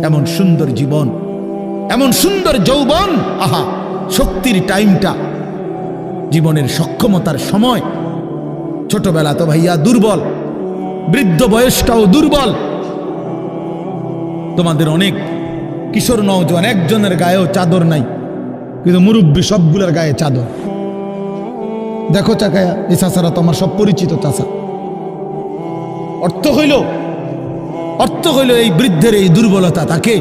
এমন সুন্দর জীবন, এমন সুন্দর যৌবন, আহা শক্তির টাইমটা, জীবনের সক্ষমতার সময়। ছোটবেলা তো ভাইয়া দুর্বল, বৃদ্ধ বয়সটাও দুর্বল। তোমাদের অনেক কিশোর নওজোয়ান একজনের গায়েও চাদর নাই, কিন্তু মুরব্বী সবগুলোর গায়ে চাদর। দেখো চাকায়া, এই চাচারা তো আমার সব পরিচিত চাচা। অর্থ হইল এই বৃদ্ধের এই দুর্বলতা তাকে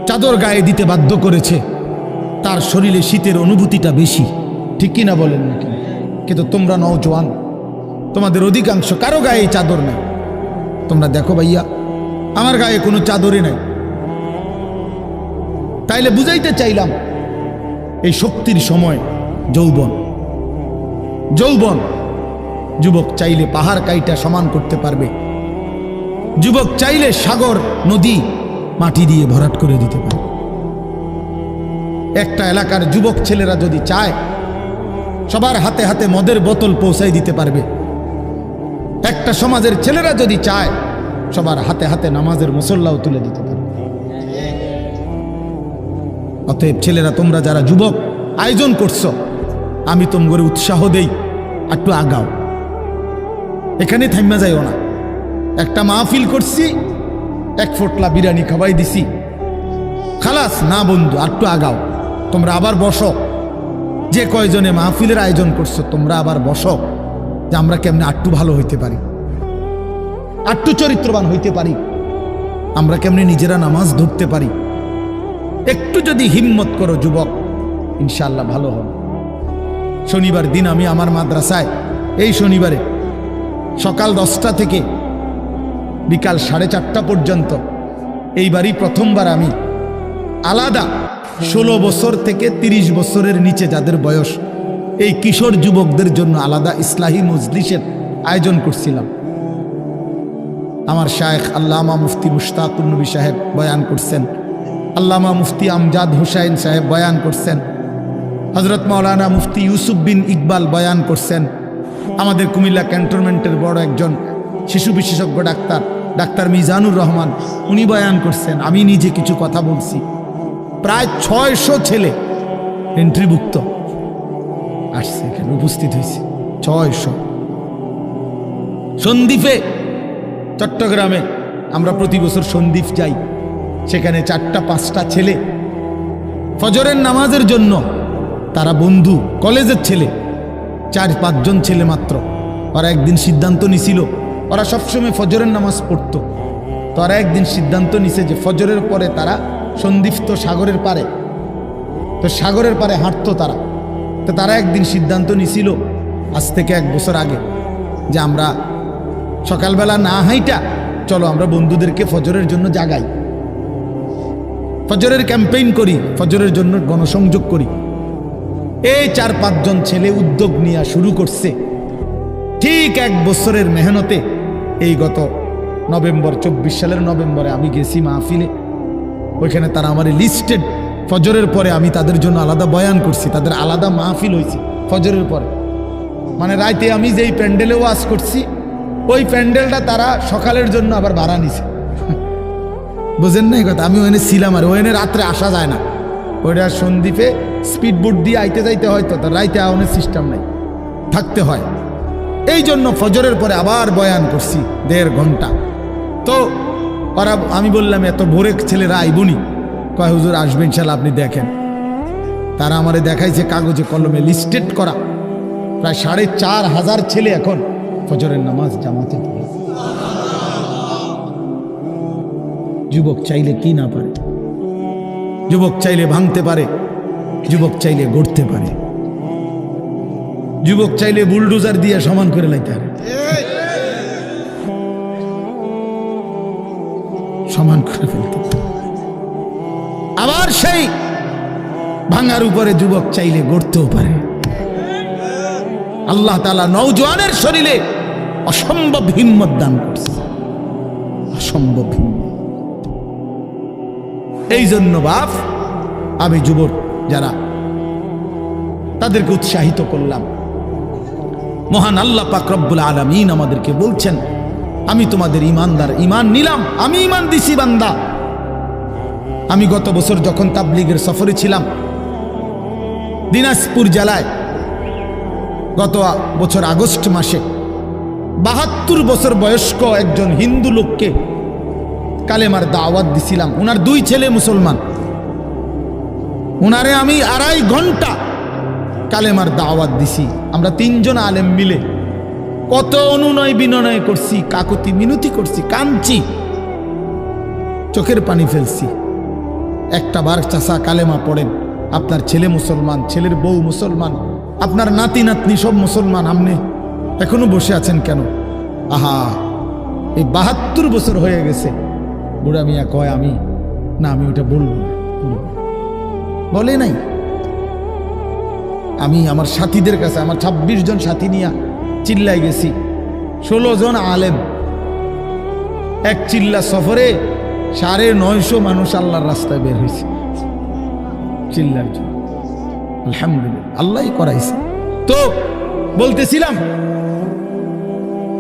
চাদর গায়ে দিতে বাধ্য করেছে। তার শরীরে শীতের অনুভূতিটা বেশি, ঠিক কিনা বলেন নাকি? কিন্তু তোমরা নওজোয়ান, তোমাদের অধিকাংশ কারো গায়ে চাদর নাই। তোমরা দেখো ভাইয়া, আমার গায়ে কোনো চাদরই নাই। তাইলে বুঝাইতে চাইলাম, এই শক্তির সময় যৌবন। যুবক চাইলে পাহাড় কাইটা সমান করতে পারবে, যুবক চাইলে সাগর নদী মাটি দিয়ে ভরাট করে দিতে পারবে। একটা এলাকার যুবক ছেলেরা যদি চায়, সবার হাতে হাতে মদের বোতল পৌঁছাই দিতে পারবে। একটা সমাজের ছেলেরা যদি চায়, সবার হাতে হাতে নামাজের মুসল্লাও তুলে দিতে পারবে। অতএব ছেলেরা, তোমরা যারা যুবক আয়োজন করছো, আমি তোমাদের উৎসাহ দেই, একটু আগাও, এখানে থাইমা যাইও না। একটা মাহফিল করছি, এক ফোটলা বিরিয়ানি খাওয়াই দিছি, খালাস না বন্ধু, একটু আগাও। তোমরা আবার বসো, যে কয়জনে মাহফিলের আয়োজন করছো, তোমরা আবার বসো, যে আমরা কেমনে আটটু ভালো হইতে পারি, আটটু চরিত্রবান হইতে পারি, আমরা কেমনে নিজেরা নামাজ ধরতে পারি। একটু যদি হিম্মত করো যুবক, ইনশাআল্লাহ ভালো হবে। শনিবার দিন আমি আমার মাদ্রাসায়, এই শনিবারে সকাল 10টা থেকে বিকাল 4:30 পর্যন্ত, এইবারই প্রথমবার আমি আলাদা 16 বছর থেকে 30 বছরের নিচে যাদের বয়স, এই কিশোর যুবকদের জন্য আলাদা ইসলাহি মজলিসের আয়োজন করছিলাম। আমার শায়েখ আল্লামা মুফতি মুশতাকুর নবী সাহেব বয়ান করছেন, আল্লামা মুফতি আমজাদ হুসাইন সাহেব বয়ান করছেন, হজরত মাওলানা মুফতি ইউসুফ বিন ইকবাল বয়ান করছেন, আমাদের কুমিল্লা ক্যান্টনমেন্টের বড় একজন শিশু বিশেষজ্ঞ ডাক্তার মিজানুর রহমান, উনি বয়ান করছেন, আমি নিজে কিছু কথা বলছি। প্রায় 600 ছেলে এন্ট্রিভুক্ত আসছে, এখানে উপস্থিত হয়েছে 600। সন্দ্বীপে, চট্টগ্রামে আমরা প্রতি বছর সন্দ্বীপ যাই, সেখানে 4টা-5টা ছেলে ফজরের নামাজের জন্য, তারা বন্ধু কলেজের ছেলে, 4-5 জন ছেলে মাত্র। ওরা একদিন সিদ্ধান্ত নিছিল, ওরা সবসময় ফজরের নামাজ পড়তো, তো ওরা একদিন সিদ্ধান্ত নিছে যে ফজরের পরে তারা সন্দ্বীপ তো সাগরের পারে, তো সাগরের পারে হাঁটতো তারা। তো তারা একদিন সিদ্ধান্ত নিছিল, আজ থেকে 1 বছর আগে, যে আমরা সকালবেলা না হাইটা চলো আমরা বন্ধুদেরকে ফজরের জন্য জাগাই, ফজরের ক্যাম্পেইন করি, ফজরের জন্য গণসংযোগ করি। এই 4-5 জন ছেলে উদ্যোগ নিয়ে শুরু করছে। ঠিক 1 বছরের মেহনতে এই গত নভেম্বর, 24 সালের নভেম্বরে আমি গেছি মাহফিলে, ওইখানে তারা আমার লিস্টেড, ফজরের পরে আমি তাদের জন্য আলাদা বয়ান করছি, তাদের আলাদা মাহফিল হয়েছে ফজরের পরে। মানে রাইতে আমি যেই প্যান্ডেলে ওয়াজ করছি, ওই প্যান্ডেলটা তারা সকালের জন্য আবার ভাড়া নিছে। বুঝেন না এই কথা? আমি ওখানে ছিলাম, আর ওখানে রাত্রে আসা যায় না, ওইটা সন্দ্বীপে স্পিড বোট দিয়ে আইতে যাইতে হয়, তো তার রাইতে আওয়ানোর সিস্টেম নাই, থাকতে হয়। এই জন্য ফজরের পরে আবার বয়ান করছি 1.5 ঘন্টা। তো ওরা, আমি বললাম এত ভোরে ছেলেরা আইবনি, কয় হুজুর আসবে ইনশাল্লাহ, আপনি দেখেন। তারা আমারে দেখাইছে কাগজে কলমে লিস্টেড করা, প্রায় 4,500 ছেলে এখন ফজরের নামাজ জামাতে পড়ে। যুবক চাইলে কি না পারে, যুবক চাইলে ভাঙতে পারে, যুবক চাইলে গড়তে পারে, যুবক চাইলে বুলডোজার দিয়ে সমান করে লাইতে পারে, সমান করে ফেলতে পারে। আবার সেই ভাঙার উপরে যুবক চাইলে গড়তেও পারে। আল্লাহ তাআলা নওজোয়ানের শরীরে অসম্ভব হিম্মত দান করছে, অসম্ভব হিম্মত। এই জন্য বাপ, আমি যুবক যারা, তাদেরকে উৎসাহিত করলাম। মহান আল্লাহ পাক রব্বুল আলামিন আমাদেরকে বলছেন, আমি তোমাদের ইমানদার, ইমান নিলাম, আমি ইমান দিছি বান্দা, আমি গত বছর যখন তাবলীগের সফরে ছিলাম দিনাজপুর জেলায়, গত বছর আগস্ট মাসে ৭২ বছর বয়স্ক একজন হিন্দু লোককে কালেমার দাওয়াত দিছিলাম। ওনার 2 ছেলে মুসলমান। ওনারে আমি 2.5 ঘন্টা কালেমার দাওয়াত দিছি। আমরা 3 জন আলেম মিলে কত অনুনয় বিনয় করছি, কাকুতি মিনতি করছি, কাঁদছি, চোখের পানি ফেলছি। একটা বার চাচা কালেমা পড়েন, আপনার ছেলে মুসলমান, ছেলের বউ মুসলমান, আপনার নাতি নাতনি সব মুসলমান, আপনি এখনো বসে আছেন কেন? আহা, এই ৭২ বছর হয়ে গেছে। বুড়া মিয়া কয় আমি ওটা বলবো না। বলে নাই। আমি আমার সাথীদের কাছে, আমার 26 জন সাথী নিয়ে চিল্লাই গেছি। 16 জন আলেম, এক চিল্লা সফরে 950 মানুষ আল্লাহর রাস্তায় বের হয়েছে চিল্লার জন্য। আলহামদুলিল্লাহ, আল্লাহই করাইছে। তো বলতেছিলাম,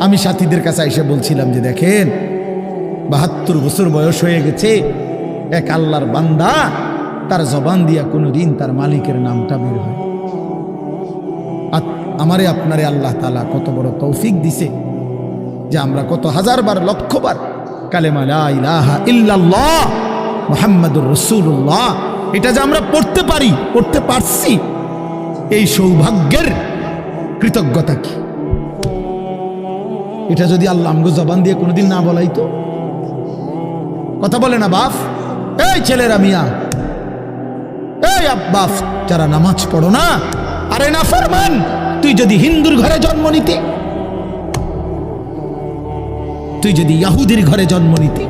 আমি সাথীদের কাছে এসে বলছিলাম যে দেখেন ৭২ বছর বয়স হয়ে গেছে, এক আল্লাহর বান্দা, তার জবান দিয়া কোনোদিন তার মালিকের নামটা বের হয়। আমারে আপনারে আল্লাহ তাআলা কত বড় তৌফিক দিছে যে আমরা কত হাজারবার, লক্ষবার কালেমা লা ইলাহা ইল্লাল্লাহ মুহাম্মাদুর রাসূলুল্লাহ এটা যে আমরা পড়তে পারি, পড়তে পারছি, এই সৌভাগ্যের কৃতজ্ঞতা কি? এটা যদি আল্লাহ আমগো জবান দিয়ে কোনোদিন না বলাইতো। কথা বলে না বাপ? এই ছেলেরা মিয়া, এই বাপ যারা নামাজ পড়ো না, আরে না ফরমান, তুই যদি হিন্দুর ঘরে জন্ম নিতি, তুই যদি ইহুদির ঘরে জন্ম নিতি,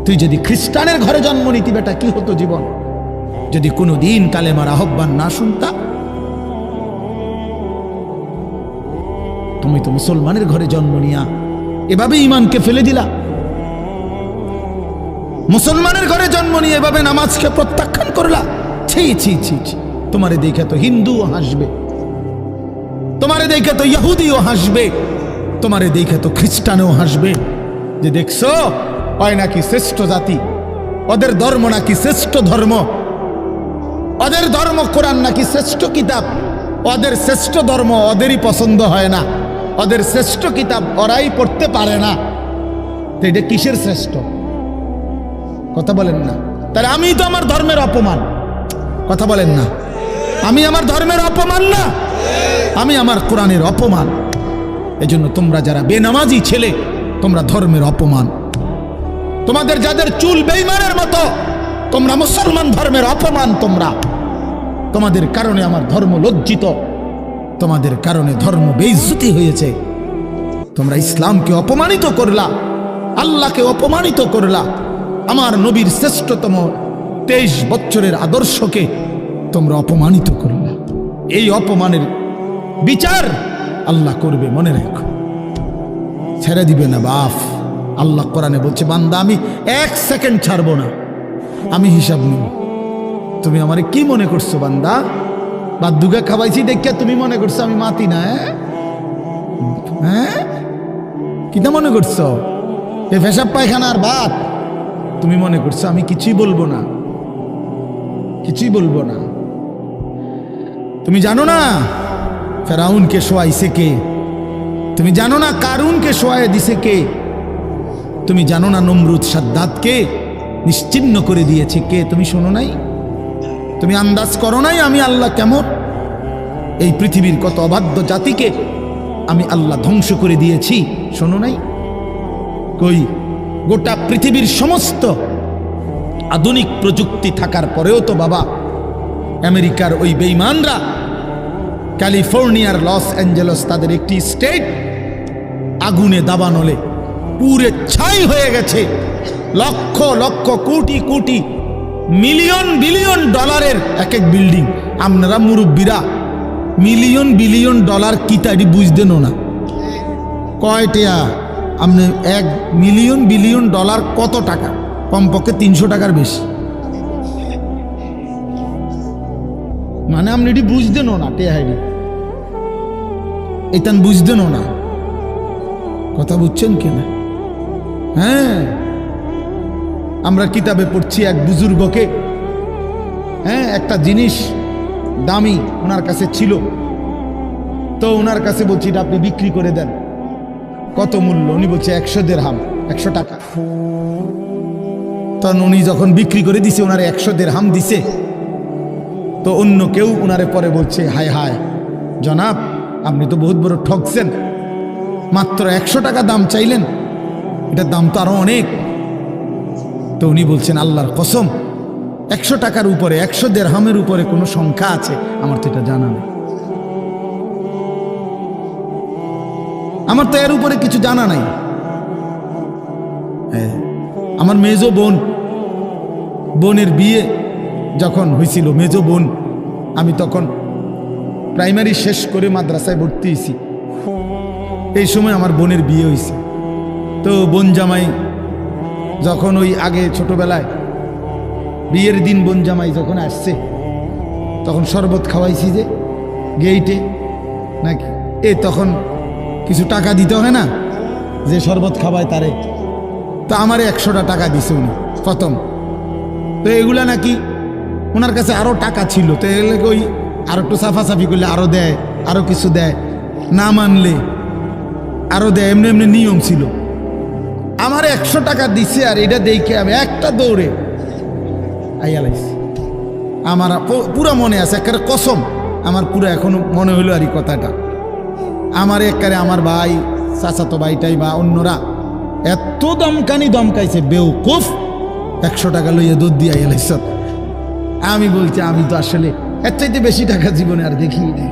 তুই যদি খ্রিস্টানের ঘরে জন্ম নিতি, বেটা কি হতো জীবন? যদি কোনোদিন কালেমার আহ্বান না শুনতা। তুমি তো মুসলমানের ঘরে জন্ম নিয়া এভাবে ইমানকে ফেলে দিলা। মুসলমানের ঘরে জন্ম নিয়ে এভাবে নামাজকে প্রত্যাখ্যান করলা। ছি ছি ছি ছি, তোমারে দেখে তো হিন্দুও হাসবে, তোমারে দেখে তো ইহুদিও হাসবে, তোমারে দেখে তো খ্রিস্টানও হাসবে, যে দেখছো হয় নাকি শ্রেষ্ঠ জাতি, ওদের ধর্ম নাকি শ্রেষ্ঠ ধর্ম, ওদের ধর্ম কোরআন নাকি শ্রেষ্ঠ কিতাব, ওদের শ্রেষ্ঠ ধর্ম ওদেরই পছন্দ হয় না, ওদের শ্রেষ্ঠ কিতাব ওরাই পড়তে পারে না। তো এটা কিসের শ্রেষ্ঠ? কথা বলেন না। তাহলে আমি তো আমার ধর্মের অপমান। কথা বলেন না, আমি আমার ধর্মের অপমান না, আমি আমার কোরআনের অপমান। এজন্য তোমরা যারা বেনামাজি ছেলে, তোমরা ধর্মের অপমান। তোমাদের যাদের চুল বেঈমানের মতো, তোমরা মুসলমান ধর্মের অপমান। তোমাদের কারণে আমার ধর্ম লজ্জিত, তোমাদের কারণে ধর্ম বেইজ্জতি হয়েছে। তোমরা ইসলামকে অপমানিত করলা, আল্লাহকে অপমানিত করলা, আমার নবীর শ্রেষ্ঠতম 23 বছরের আদর্শকে তোমরা অপমানিত করলা। এই অপমানের বিচার আল্লাহ করবে, মনে রাখো, ছেড়ে দিবে না বাপ। আল্লাহ কোরআনে বলছে, বান্দা আমি 1 সেকেন্ড ছাড়বো না, আমি হিসাব নিব। তুমি আমারে কি মনে করছো বান্দা? বাদুগা খাওয়াইছি দেখিয়া তুমি মনে করছো আমি মাতি না? হ্যাঁ, কিটা মনে করছো? এ পেশাব পায়খানার ভাত তুমি মনে করছো? আমি কিছুই বলবো না, কিছুই বলবো না। তুমি জানো না ফেরাউনকে শোয়াইছে কে? তুমি জানো না কারুনকে শোয়াই দিছে কে? তুমি জানো না নমরুদ সাদ্দাতকে নিশ্চিহ্ন করে দিয়েছে কে? তুমি শোনো নাই? তুমি আন্দাজ করো নাই আমি আল্লাহ কেমন? এই পৃথিবীর কত অবাধ্য জাতিকে আমি আল্লাহ ধ্বংস করে দিয়েছি, শোনো নাই? কই, গোটা পৃথিবীর সমস্ত আধুনিক প্রযুক্তি থাকার পরেও তো বাবা আমেরিকার ওই বেঈমানরা, ক্যালিফোর্নিয়ার লস অ্যাঞ্জেলস তাদের একটি স্টেট আগুনে দাবানলে পুরে ছাই হয়ে গেছে। লক্ষ লক্ষ কোটি কোটি মিলিয়ন বিলিয়ন ডলারের এক এক বিল্ডিং। আপনারা মুরব্বীরা মিলিয়ন বিলিয়ন ডলার কি তাই বুঝতেন না? কয়টা? আপনি 1 মিলিয়ন বিলিয়ন ডলার কত টাকা? কমপক্ষে 300 টাকার বেশি। মানে আপনি এটি বুঝতেন না, টেহাইডি এটান বুঝতেন না। কথা বুঝছেন কিনা? হ্যাঁ, আমরা কিতাবে পড়ছি এক বুজুর্গকে, হ্যাঁ, একটা জিনিস দামি ওনার কাছে ছিল, তো ওনার কাছে বলছি এটা আপনি বিক্রি করে দেন। কত মূল্য? উনি বলছে 100 দিরহাম, 100 টাকা। তখন উনি যখন বিক্রি করে দিছে, ওনারে 100 দিরহাম দিছে। তো অন্য কেউ ওনারে পরে বলছে, হায় হায় জনাব, আপনি তো বহুত বড় ঠকছেন, মাত্র 100 টাকা দাম চাইলেন, এটার দাম তো আরো অনেক। তো উনি বলছেন, আল্লাহর কসম, 100 টাকার উপরে, 100 দিরহামের উপরে কোনো সংখ্যা আছে? আমার তো এটা জানা নেই, আমার তো এর উপরে কিছু জানা নাই। হ্যাঁ, আমার মেজো বোনের বিয়ে যখন হয়েছিল, মেজো বোন, আমি তখন প্রাইমারি শেষ করে মাদ্রাসায় ভর্তি হয়েছি। এই সময় আমার বোনের বিয়ে হয়েছে। তো বোন জামাই যখন ওই আগে ছোটবেলায় বিয়ের দিন বোন জামাই যখন আসছে, তখন শরবত খাওয়াইছি যে গেইটে নাকি, তখন কিছু টাকা দিতে হয় না, যে শরবত খাওয়ায় তারে। তো আমারে 100টা টাকা দিছে উনি প্রথম। তো এগুলা নাকি ওনার কাছে আরো টাকা ছিল, তো এগুলো ওই আর একটু সাফাসাফি করলে আরো দেয়, আরো কিছু দেয়, না মানলে আরো দেয়, এমনি এমনি নিয়ম ছিল। আমার 100 টাকা দিছে, আর এটা দেখে আমি একটা দৌড়ে আইয়ালাইছি। আমার পুরা মনে আছে, একেবারে কসম, আমার পুরো এখনো মনে হইলো আর এই কথাটা। আমার একেবারে আমার ভাই, চাচাতো ভাইটাই বা অন্যরা এত দমকাইছে, বেউকুফ, 100 টাকা লইয়া দুধ দিয়ে আইয়ালাইছ। আমি বলছি, আমি তো আসলে এর চাইতে বেশি টাকা জীবনে আর দেখি নাই।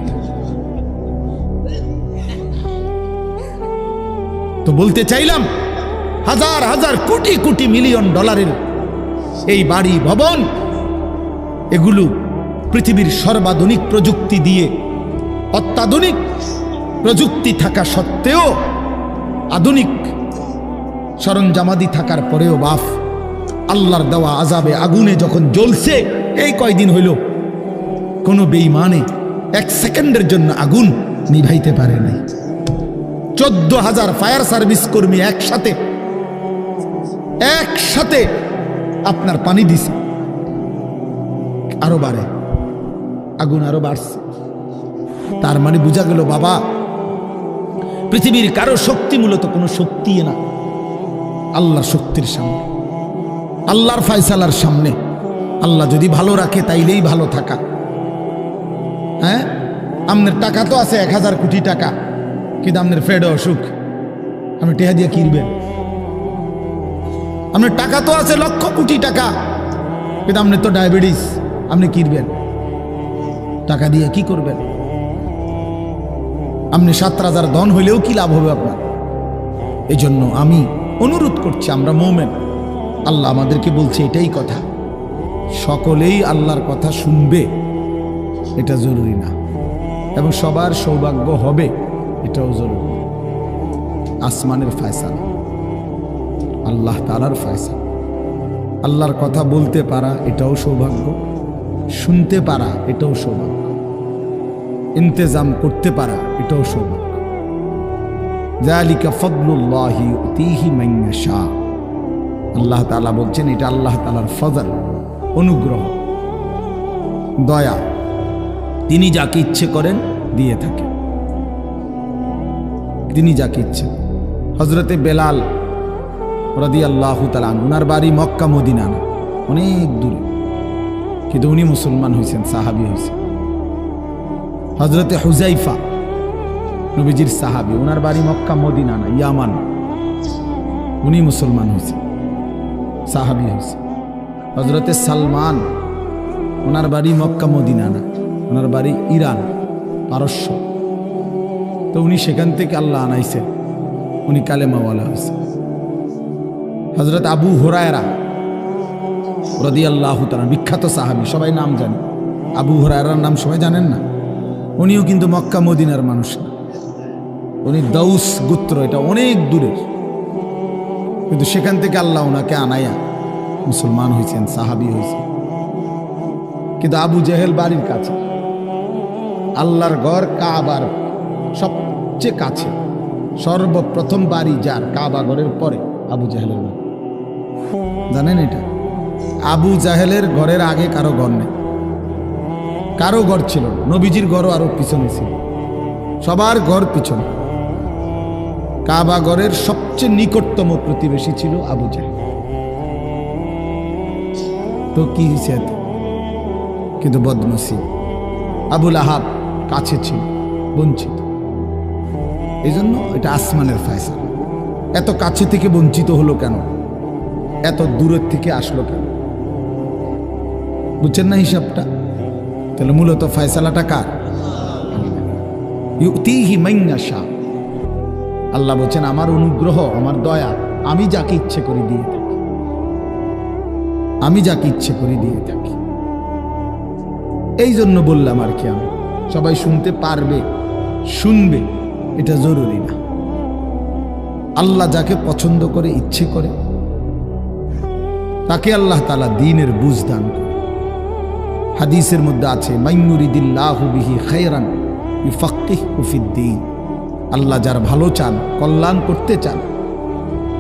তো বলতে চাইলাম, হাজার হাজার কোটি কোটি মিলিয়ন ডলারের এই বাড়ি ভবন, এগুলো পৃথিবীর সর্বাধুনিক প্রযুক্তি দিয়ে, অত্যাধুনিক প্রযুক্তি থাকা সত্ত্বেও, আধুনিক সরঞ্জামাদি থাকার পরেও বাফ আল্লাহর দেওয়া আযাবে আগুনে যখন জ্বলছে, এই কয়দিন হইল, কোনো বেঈমানে 1 সেকেন্ডের জন্য আগুন নিভাইতে পারে নাই। 14,000 ফায়ার সার্ভিস কর্মী একসাথে আপনার পানি দিছে, আরো বাড়ে, আগুন আরো বাড়ছে। তার মানে বোঝা গেল, বাবা, পৃথিবীর কারো শক্তি মূলত কোনো শক্তি না, আল্লাহর শক্তির সামনে, আল্লাহর ফায়সালার সামনে। আল্লাহ যদি ভালো রাখে তাইলেই ভালো থাকা। হ্যাঁ, আপনার টাকা তো আছে 1000 কোটি টাকা, কিন্তু আপনার ফেডে অসুখ, আপনি টেহা দিয়ে কিনবেন। আপনার টাকা তো আছে লক্ষ কোটি টাকা, কিন্তু আপনার তো ডায়াবেটিস, আপনি কিনবেন টাকা দিয়ে কি করবেন? আপনি 7 রাজার ধন হইলেও কি লাভ হবে আপনার? এই জন্য আমি অনুরোধ করছি, আমরা মুমিন, আল্লাহ আমাদেরকে বলছে এটাই কথা, সকলেই আল্লাহর কথা শুনবে এটা জরুরি না, এবং সবার সৌভাগ্য হবে এটাও জরুরি। আসমানের ফয়সালা, আল্লাহ তাআলার ফয়সালা। আল্লাহর কথা বলতে পারা এটাও সৌভাগ্য, শুনতে পারা এটাও সৌভাগ্য, ইন্তেজাম করতে পারা এটাও সৌভাগ্য। যালিকা ফাদলুল্লাহি ইউতিহি মান ইয়াশা। আল্লাহ তাআলা বলছেন, এটা আল্লাহ তাআলার ফজল, অনুগ্রহ, দয়া, তিনি যাকে ইচ্ছে করেন দিয়ে থাকেন, তিনি যাকে ইচ্ছে। হযরতে বেলাল রাদিয়াল্লাহু তাআলা আনহু, ওনার বাড়ি মক্কা মদিনা না, অনেক দূরে, কিন্তু উনি মুসলমান হয়েছেন, সাহাবী হয়েছেন। হযরতে হুযাইফা, নবীজির সাহাবী, ওনার বাড়ি মক্কা মদিনা না, ইয়ামান, উনি মুসলমান হয়েছেন, সাহাবী হয়েছে। হযরতে সালমান, ওনার বাড়ি মক্কা মদিনা না, ওনার বাড়ি ইরান, পারস্য, তো উনি সেখান থেকে আল্লাহ আনাইছেন, উনি কালেমাওয়ালা হয়েছে। হযরত আবু হুরায়রা রাদিয়াল্লাহু তাআলা, বিখ্যাত সাহাবী, সবাই নাম জানে, আবু হুরায়রার নাম সবাই জানেন না? উনিও কিন্তু মক্কা মদিনার মানুষ না, উনি দাউস গোত্র, এটা অনেক দূরের, কিন্তু সেখান থেকে আল্লাহ ওনাকে আনাইয়া মুসলমান হয়েছেন, সাহাবী হয়েছেন। কিন্তু আবু জেহেল বাড়ির কাছে, আল্লাহর ঘর কাবার সবচেয়ে কাছে, সর্বপ্রথম বাড়ি যার কাবা ঘরের পরে আবু জেহেলের বাড়ি। জানেন এটা? আবু জাহেলের ঘরের আগে কারো ঘর নেই, কারো ঘর ছিল না। নবীজির ঘরও আরো পিছনে ছিল, সবার ঘর পিছনে। কাবা ঘরের সবচেয়ে নিকটতম প্রতিবেশী ছিল আবু জাহেল। তো কি হয়েছে এত? কিন্তু বদনসিব, আবুল আহাব কাছে ছিল, বঞ্চিত। এই জন্য এটা আসমানের ফয়সালা। এত কাছে থেকে বঞ্চিত হলো কেন? এত দূরের থেকে আসলো কেন? বুঝছেন না হিসাবটা? তাহলে মূলত ফয়সালাটা কার? ইউতিহি মান ইয়াশা। আল্লাহ বলছেন আমার অনুগ্রহ, আমার দয়া আমি যাকে ইচ্ছে করে দিয়ে থাকি, আমি যাকে ইচ্ছে করে দিয়ে থাকি। এই জন্য বললাম আর কি, আমি সবাই শুনতে পারবে, শুনবে এটা জরুরি না। আল্লাহ যাকে পছন্দ করে, ইচ্ছে করে, তাকে আল্লাহ তাআলা দ্বীনের বুঝ দান করে। হাদিসের মধ্যে আছে মাইয়ুরিদিল্লাহু বিহি খায়রান ইউফাক্কিহু ফিদ্দীন। আল্লাহ যার ভালো চান, কল্যাণ করতে চান,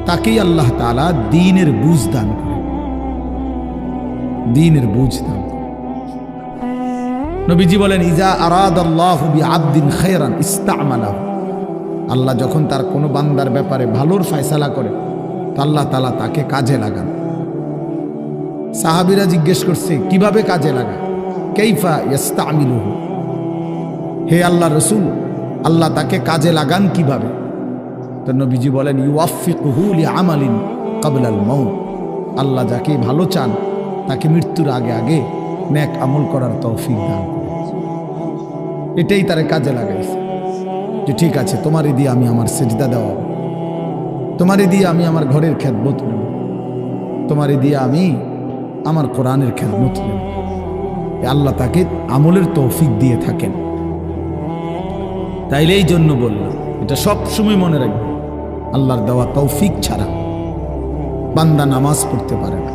তাকেই আল্লাহ তাআলা দ্বীনের বুঝ দান করে, দ্বীনের বুঝ দান করে। নবীজি বলেন ইজা আরাদাল্লাহু বিআবদিন খায়রান ইস্তা'মালাহু। আল্লাহ যখন তার কোনো বান্দার ব্যাপারে ভালোর ফয়সালা করে, তো আল্লাহ তাআলা তাকে কাজে লাগান। সাহাবীরা জিজ্ঞেস করছে কিভাবে কাজে লাগায়? কাইফা ইস্তা'মিলুহু, হে আল্লাহ রাসূল আল্লাহ তাকে কাজে লাগান কিভাবে? তো নবীজি বলেন ইউওয়াফিকুহু লিআমালিন ক্বাবলাল মাউত। আল্লাহ যাকে ভালো চান তাকে মৃত্যুর আগে আগে নেক আমল করার তৌফিক দান করেন। এটাই তারে কাজে লাগাইছে যে ঠিক আছে তোমারে দিয়ে আমি আমার সিজদা দেওয়া, তোমারে দিয়ে আমি আমার ঘরের খেদমত নেব, তোমারে দিয়ে আমি আমার কোরআনের খেদমত নেব। আল্লাহ তাকে আমলের তৌফিক দিয়ে থাকেন। তাইলে এই জন্য বললাম, এটা সব সময় মনে রাখবে, আল্লাহর দেওয়া তৌফিক ছাড়া বান্দা নামাজ পড়তে পারে না।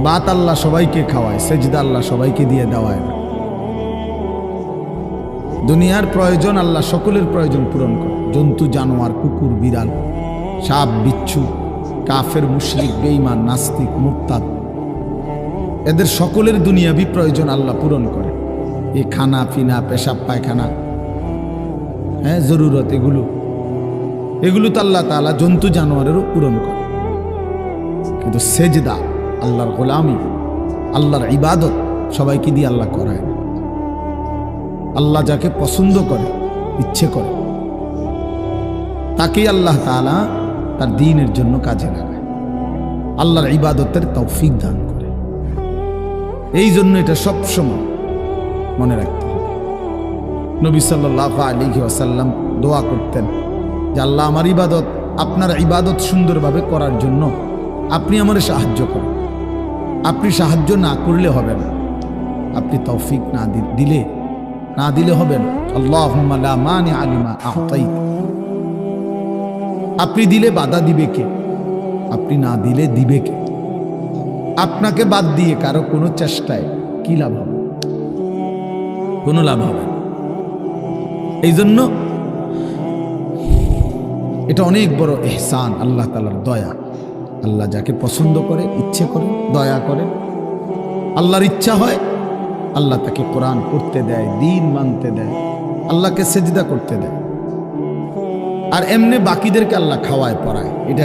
বাত আল্লাহ সবাইকে খাওয়ায়, সেজদা আল্লাহ সবাইকে দিয়ে দেওয়ায় না। দুনিয়ার প্রয়োজন আল্লাহ সকলের প্রয়োজন পূরণ করে। জন্তু জানোয়ার, কুকুর বিড়াল, সাপ বিচ্ছু, কাফের মুশরিক বেঈমান নাস্তিক মুরতাদ, এদের সকলের দুনিয়াবি প্রয়োজন আল্লাহ পূরণ করে। এই খানা পিনা, পেশাব পায়খানা, হ্যাঁ জরুরত, এগুলো তো আল্লাহ তাআলা জন্তু জানোয়ারেরও পূরণ করে। কিন্তু সেজদা, আল্লাহর গোলামি, আল্লাহর ইবাদত সবাইকে দিয়ে আল্লাহ করায় না। আল্লাহ যাকে পছন্দ করে, ইচ্ছে করে, তাকেই আল্লাহ তাআলা তার দ্বীনের জন্য কাজে লাগায়, আল্লাহর ইবাদতের তৌফিক দান করে। এই জন্য এটা সবসময় মনে রাখতে হবে। নবী সাল্লাল্লাহু আলাইহি ওয়াসাল্লাম দোয়া করতেন যে আল্লাহ আমার ইবাদত, আপনার ইবাদত সুন্দরভাবে করার জন্য আপনি আমারে সাহায্য করেন। আপনি সাহায্য না করলে হবে না, আপনি তৌফিক না দিলে হবে না। আল্লাহুম্মা লা মানিআ লিমা আ'তাইত। আপনি দিলে বাধা দিবে কে? আপনি না দিলে দিবে কে? আপনাকে বাদ দিয়ে কারো কোনো চেষ্টায় কি লাভ হবে? কোনো লাভ হবে না। এই জন্য এটা অনেক বড় ইহসান, আল্লাহ তাআলার দয়া। আল্লাহ যাকে পছন্দ করে, ইচ্ছে করে, দয়া করে, আল্লাহর ইচ্ছা হয় আল্লাহ তাকে কোরআন পড়তে দেয়, দ্বীন মানতে দেয়, আল্লাহকে সেজদা করতে দেয়। আর এমনি বাকিদেরকে আল্লাহ খাওয়ায় পড়ায়। এটা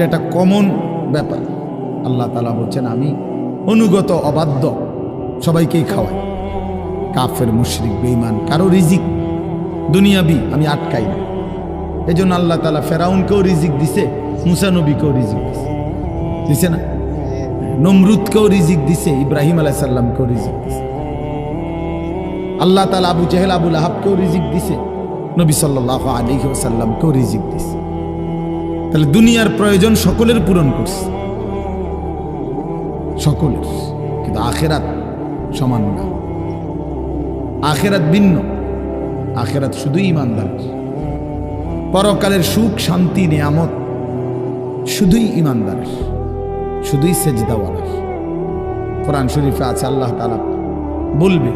একটা কমন ব্যাপার। আল্লাহ তাআলা বলছেন আমি অনুগত অবাধ্য সবাইকেই খাওয়াই। কাফের মুশরিক বেঈমান কারো রিজিক দুনিয়াবি আমি আটকাই না। এই জন্য আল্লাহ তাআলা ফেরাউনকেও রিজিক দিছে, মুসা নবীকেও রিজিক দিছে না? নমরুদকেও রিজিক দিছে, ইব্রাহিম আলাইহিস সালামকেও রিজিক দিছে। আল্লাহ তাআলা আবু জেহেল, আবু লাহাবকেও রিজিক দিছে, নবী সাল্লাল্লাহু আলাইহি ওয়াসাল্লামকেও রিজিক দিছে। তাহলে দুনিয়ার প্রয়োজন সকলের পূরণ করছে, সকলের। কিন্তু আখিরাত সমান না, আখিরাত ভিন্ন। আখিরাত শুধুই ঈমানদারের। পরকালের সুখ শান্তি নিয়ামত শুধুই ঈমানদারের, শুধুই সেজদাওয়ালার। কোরআন শরীফে আছে আল্লাহ তাআলা বলবে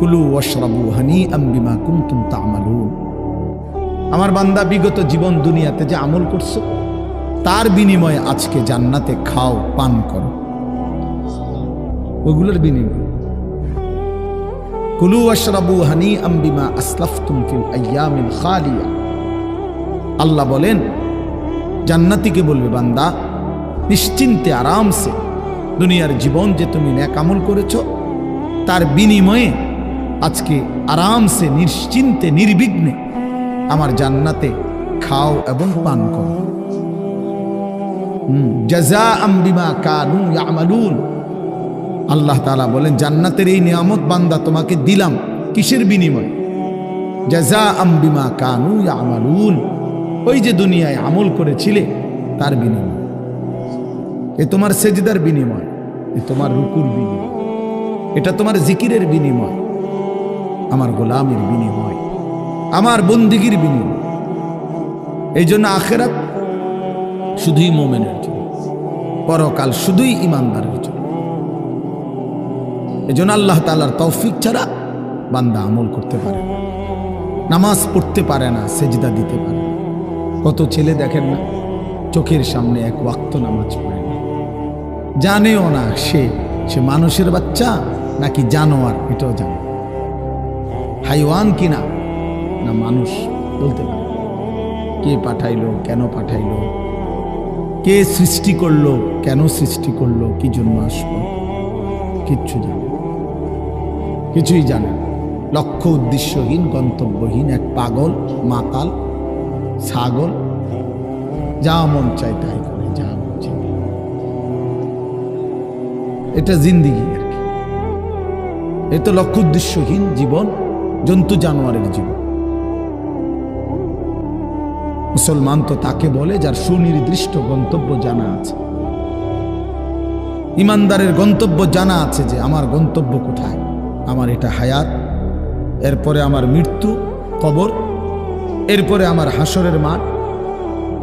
কুলু ওয়াশরাবু হানিআম বিমা কুনতুম তা'মালুন। আমার বান্দা বিগত জীবন দুনিয়াতে যে আমল করছো তার বিনিময়ে আজকে জান্নাতে খাও, পান করো, ওগুলোর বিনিময়। কুলু ওয়াশরাবু হানিআম বিমা আসলাফতুম ফিল আইয়ামিল খালিয়া। আল্লাহ বলেন, জান্নাতীকে বলবে, বান্দা নিশ্চিন্তে আরামসে দুনিয়ার জীবন যে তুমি নেক আমল করেছো তার বিনিময়ে আজকে আরামসে নিশ্চিন্তে নির্বিঘ্নে আমার জান্নাতে খাও এবং পান করো। জাযাআম বিমা কানু ইয়ামালুন। আল্লাহ তাআলা বলেন, জান্নাতের এই নিয়ামত বান্দা তোমাকে দিলাম কিসের বিনিময়ে? জাযাআম বিমা কানু ইয়ামালুন। ওই যে দুনিয়ায় আমল করেছিলে তার বিনিময়। এ তোমার সেজদার বিনিময়, এ তোমার রুকুর বিনিময়, এটা তোমার জিকিরের বিনিময়, আমার গোলামের বিনিময়, আমার বন্দিগির বিনিময়। এই জন্য আখিরাত শুধুই মুমিনের জন্য, পরকাল শুধুই ঈমানদারের জন্য। এই জন্য আল্লাহ তাআলার তৌফিক ছাড়া বান্দা আমল করতে পারে না, নামাজ পড়তে পারে না, সেজদা দিতে পারে না। কত ছেলে দেখেন না, চোখের সামনে এক ওয়াক্ত নামাজ পড়ে না, জানেও না সে মানুষের বাচ্চা নাকি জানোয়ার, এটাও জানে, হাইওয়ান কিনা না মানুষ বলতে পারে। কে পাঠাইলো, কেন পাঠাইলো, কে সৃষ্টি করলো, কেন সৃষ্টি করলো, কি জন্য আসলো, কিচ্ছু জানে, কিছুই জানে না। লক্ষ্য উদ্দেশ্যহীন, গন্তব্যহীন এক পাগল, মাতাল, ছাগল, যা মন চায় তাই করে, যা মন চায়। এটা জিন্দিগি আর কি। এ তো লক্ষ্য উদ্দেশ্যহীন জীবন, জন্তু জানোয়ারের জীবন। মুসলমান তো তাকে বলে যার সুনির্দিষ্ট গন্তব্য জানা আছে। ইমানদারের গন্তব্য জানা আছে যে আমার গন্তব্য কোথায়, আমার এটা হায়াত, এরপরে আমার মৃত্যু, কবর, এরপরে আমার হাসরের মাঠ,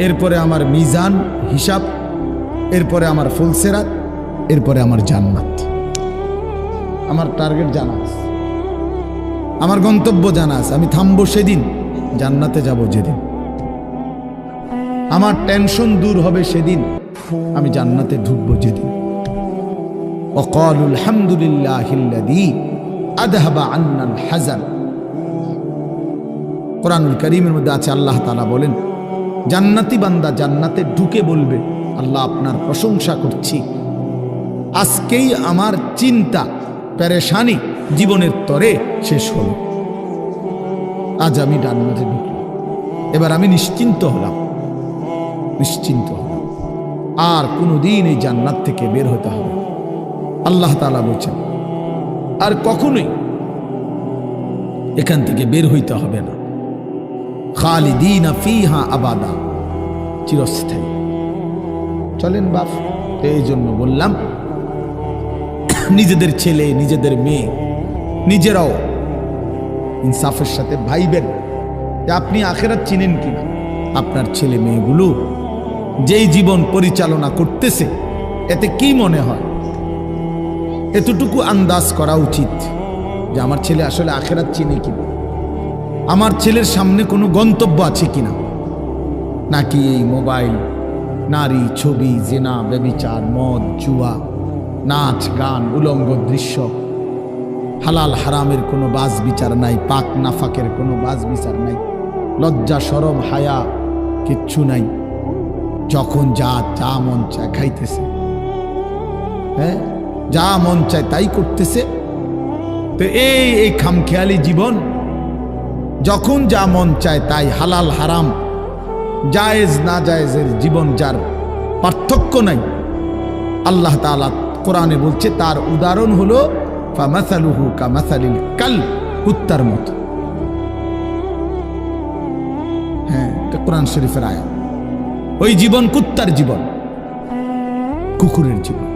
এরপরে আমার মিজান, হিসাব, এরপরে আমার ফুলসেরাত, এরপরে আমার জান্নাত। আমার টার্গেট জানা আছে, আমার গন্তব্য জানা আছে। আমি থামবো সেদিন, জান্নাতে যাব যেদিন। আমার টেনশন দূর হবে সেদিন, আমি জান্নাতে ঢুকবো যেদিন। ওয়াকালুল হামদুলিল্লাহিল্লাযী আযহাবা আন্নাল হাযান। কোরআনুল কারীমের মধ্যে আছে, আল্লাহ তাআলা বলেন, জান্নাতি বান্দা জান্নাতে ঢুকে বলবে, আল্লাহ আপনার প্রশংসা করছি, আজকেই আমার চিন্তা পেরেশানি জীবনের তরে শেষ হলো। আজ আমি জান্নাতে ঢুকলাম, এবার আমি নিশ্চিন্ত হলাম, নিশ্চিন্ত হলাম, আর কোনোদিন এই জান্নাত থেকে বের হতে হবে। আল্লাহ তাআলা বলছেন, আর কখনোই এখান থেকে বের হইতে হবে না। খালিদিনা ফিহা আবাদা, চিরস্থায়ী। চলেন বাপ, এই জন্য বললাম নিজেদের ছেলে, নিজেদের মেয়ে, নিজেরাও ইনসাফের সাথে ভাইবেন যে আপনি আখিরাত চিনেন কিনা। আপনার ছেলে মেয়েগুলো যেই জীবন পরিচালনা করতেছে, এতে কি মনে হয়, এতটুকু আন্দাজ করা উচিত যে আমার ছেলে আসলে আখিরাত চিনে কিনা, আমার ছেলের সামনে কোনো গন্তব্য আছে কিনা, নাকি এই মোবাইল, নারী, ছবি, জিনা, ব্যভিচার, মদ, জুয়া, নাচ, গান, উলঙ্গ দৃশ্য, হালাল হারামের কোনো বাজ বিচার নাই, পাক নাফাকের কোনো বাজ বিচার নাই, লজ্জা শরম হায়া কিচ্ছু নাই। যখন যা মন চায় খাইতেছে, হ্যাঁ, যা মন চায় তাই করতেছে। তো এই খামখেয়ালি জীবন, যখন যা মন চায় তাই, হালাল হারাম, জায়েজ না জায়েজের জীবন, যার পার্থক্য নাই, আল্লাহ তাআলা কোরআনে বলছে তার উদাহরণ হলো ফামাসালুহু কামাসালিল কাল, কুত্তার মতো। হ্যাঁ, এটা কোরআন শরীফের আয়াত। ওই জীবন কুত্তার জীবন, কুকুরের জীবন।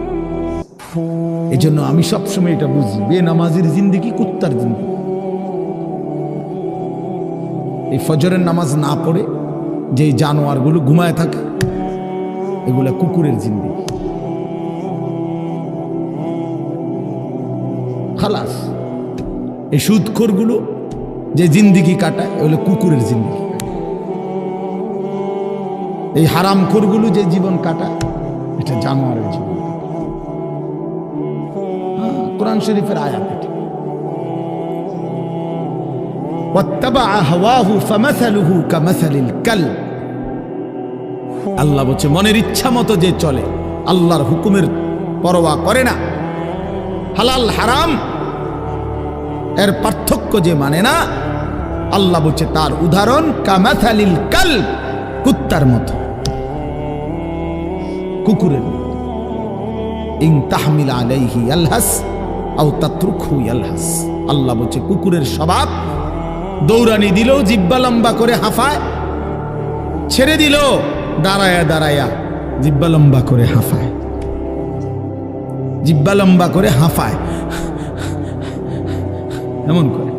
এই জন্য আমি সবসময় এটা বুঝি, বেনামাজির জিন্দেগি কুত্তার জিন্দেগি। এই ফজরের নামাজ না পড়ে যে জানোয়ারগুলো ঘুমায় থাকে, এগুলা কুকুরের জিন্দেগি। খালাস। এই সুদখোরগুলো যে জিন্দেগি কাটায়, এগুলো কুকুরের জিন্দেগি। এই হারামখোরগুলো যে জীবন কাটায় এটা জানোয়ারের জীবন। কোরআন শরীফের আয়াত এটা। ওয়াত্তাবাআ হাওয়াহু ফামাসালুহু কামাসালিল কালব। আল্লাহ বলছে মনের ইচ্ছা মতো যে চলে, আল্লাহর হুকুমের পরোয়া করে না, হালাল হারাম এর পার্থক্য যে মানে না, আল্লাহ বলছে তার উদাহরণ কামাসালিল কালব, কুত্তার মতো, কুকুরের মতো। ইন তাহমিল আলাইহি ইয়ালহাস আও তাতরুকহু ইয়ালহাস। আল্লাহ বলছে কুকুরের স্বভাব, দৌড়ানি দিল জিব্বা লম্বা করে হাঁফায়, ছেড়ে দিল দাঁড়ায়া দাঁড়ায়া জিব্বা লম্বা করে হাঁফায়, জিব্বা লম্বা করে হাঁফায়, এমন করে।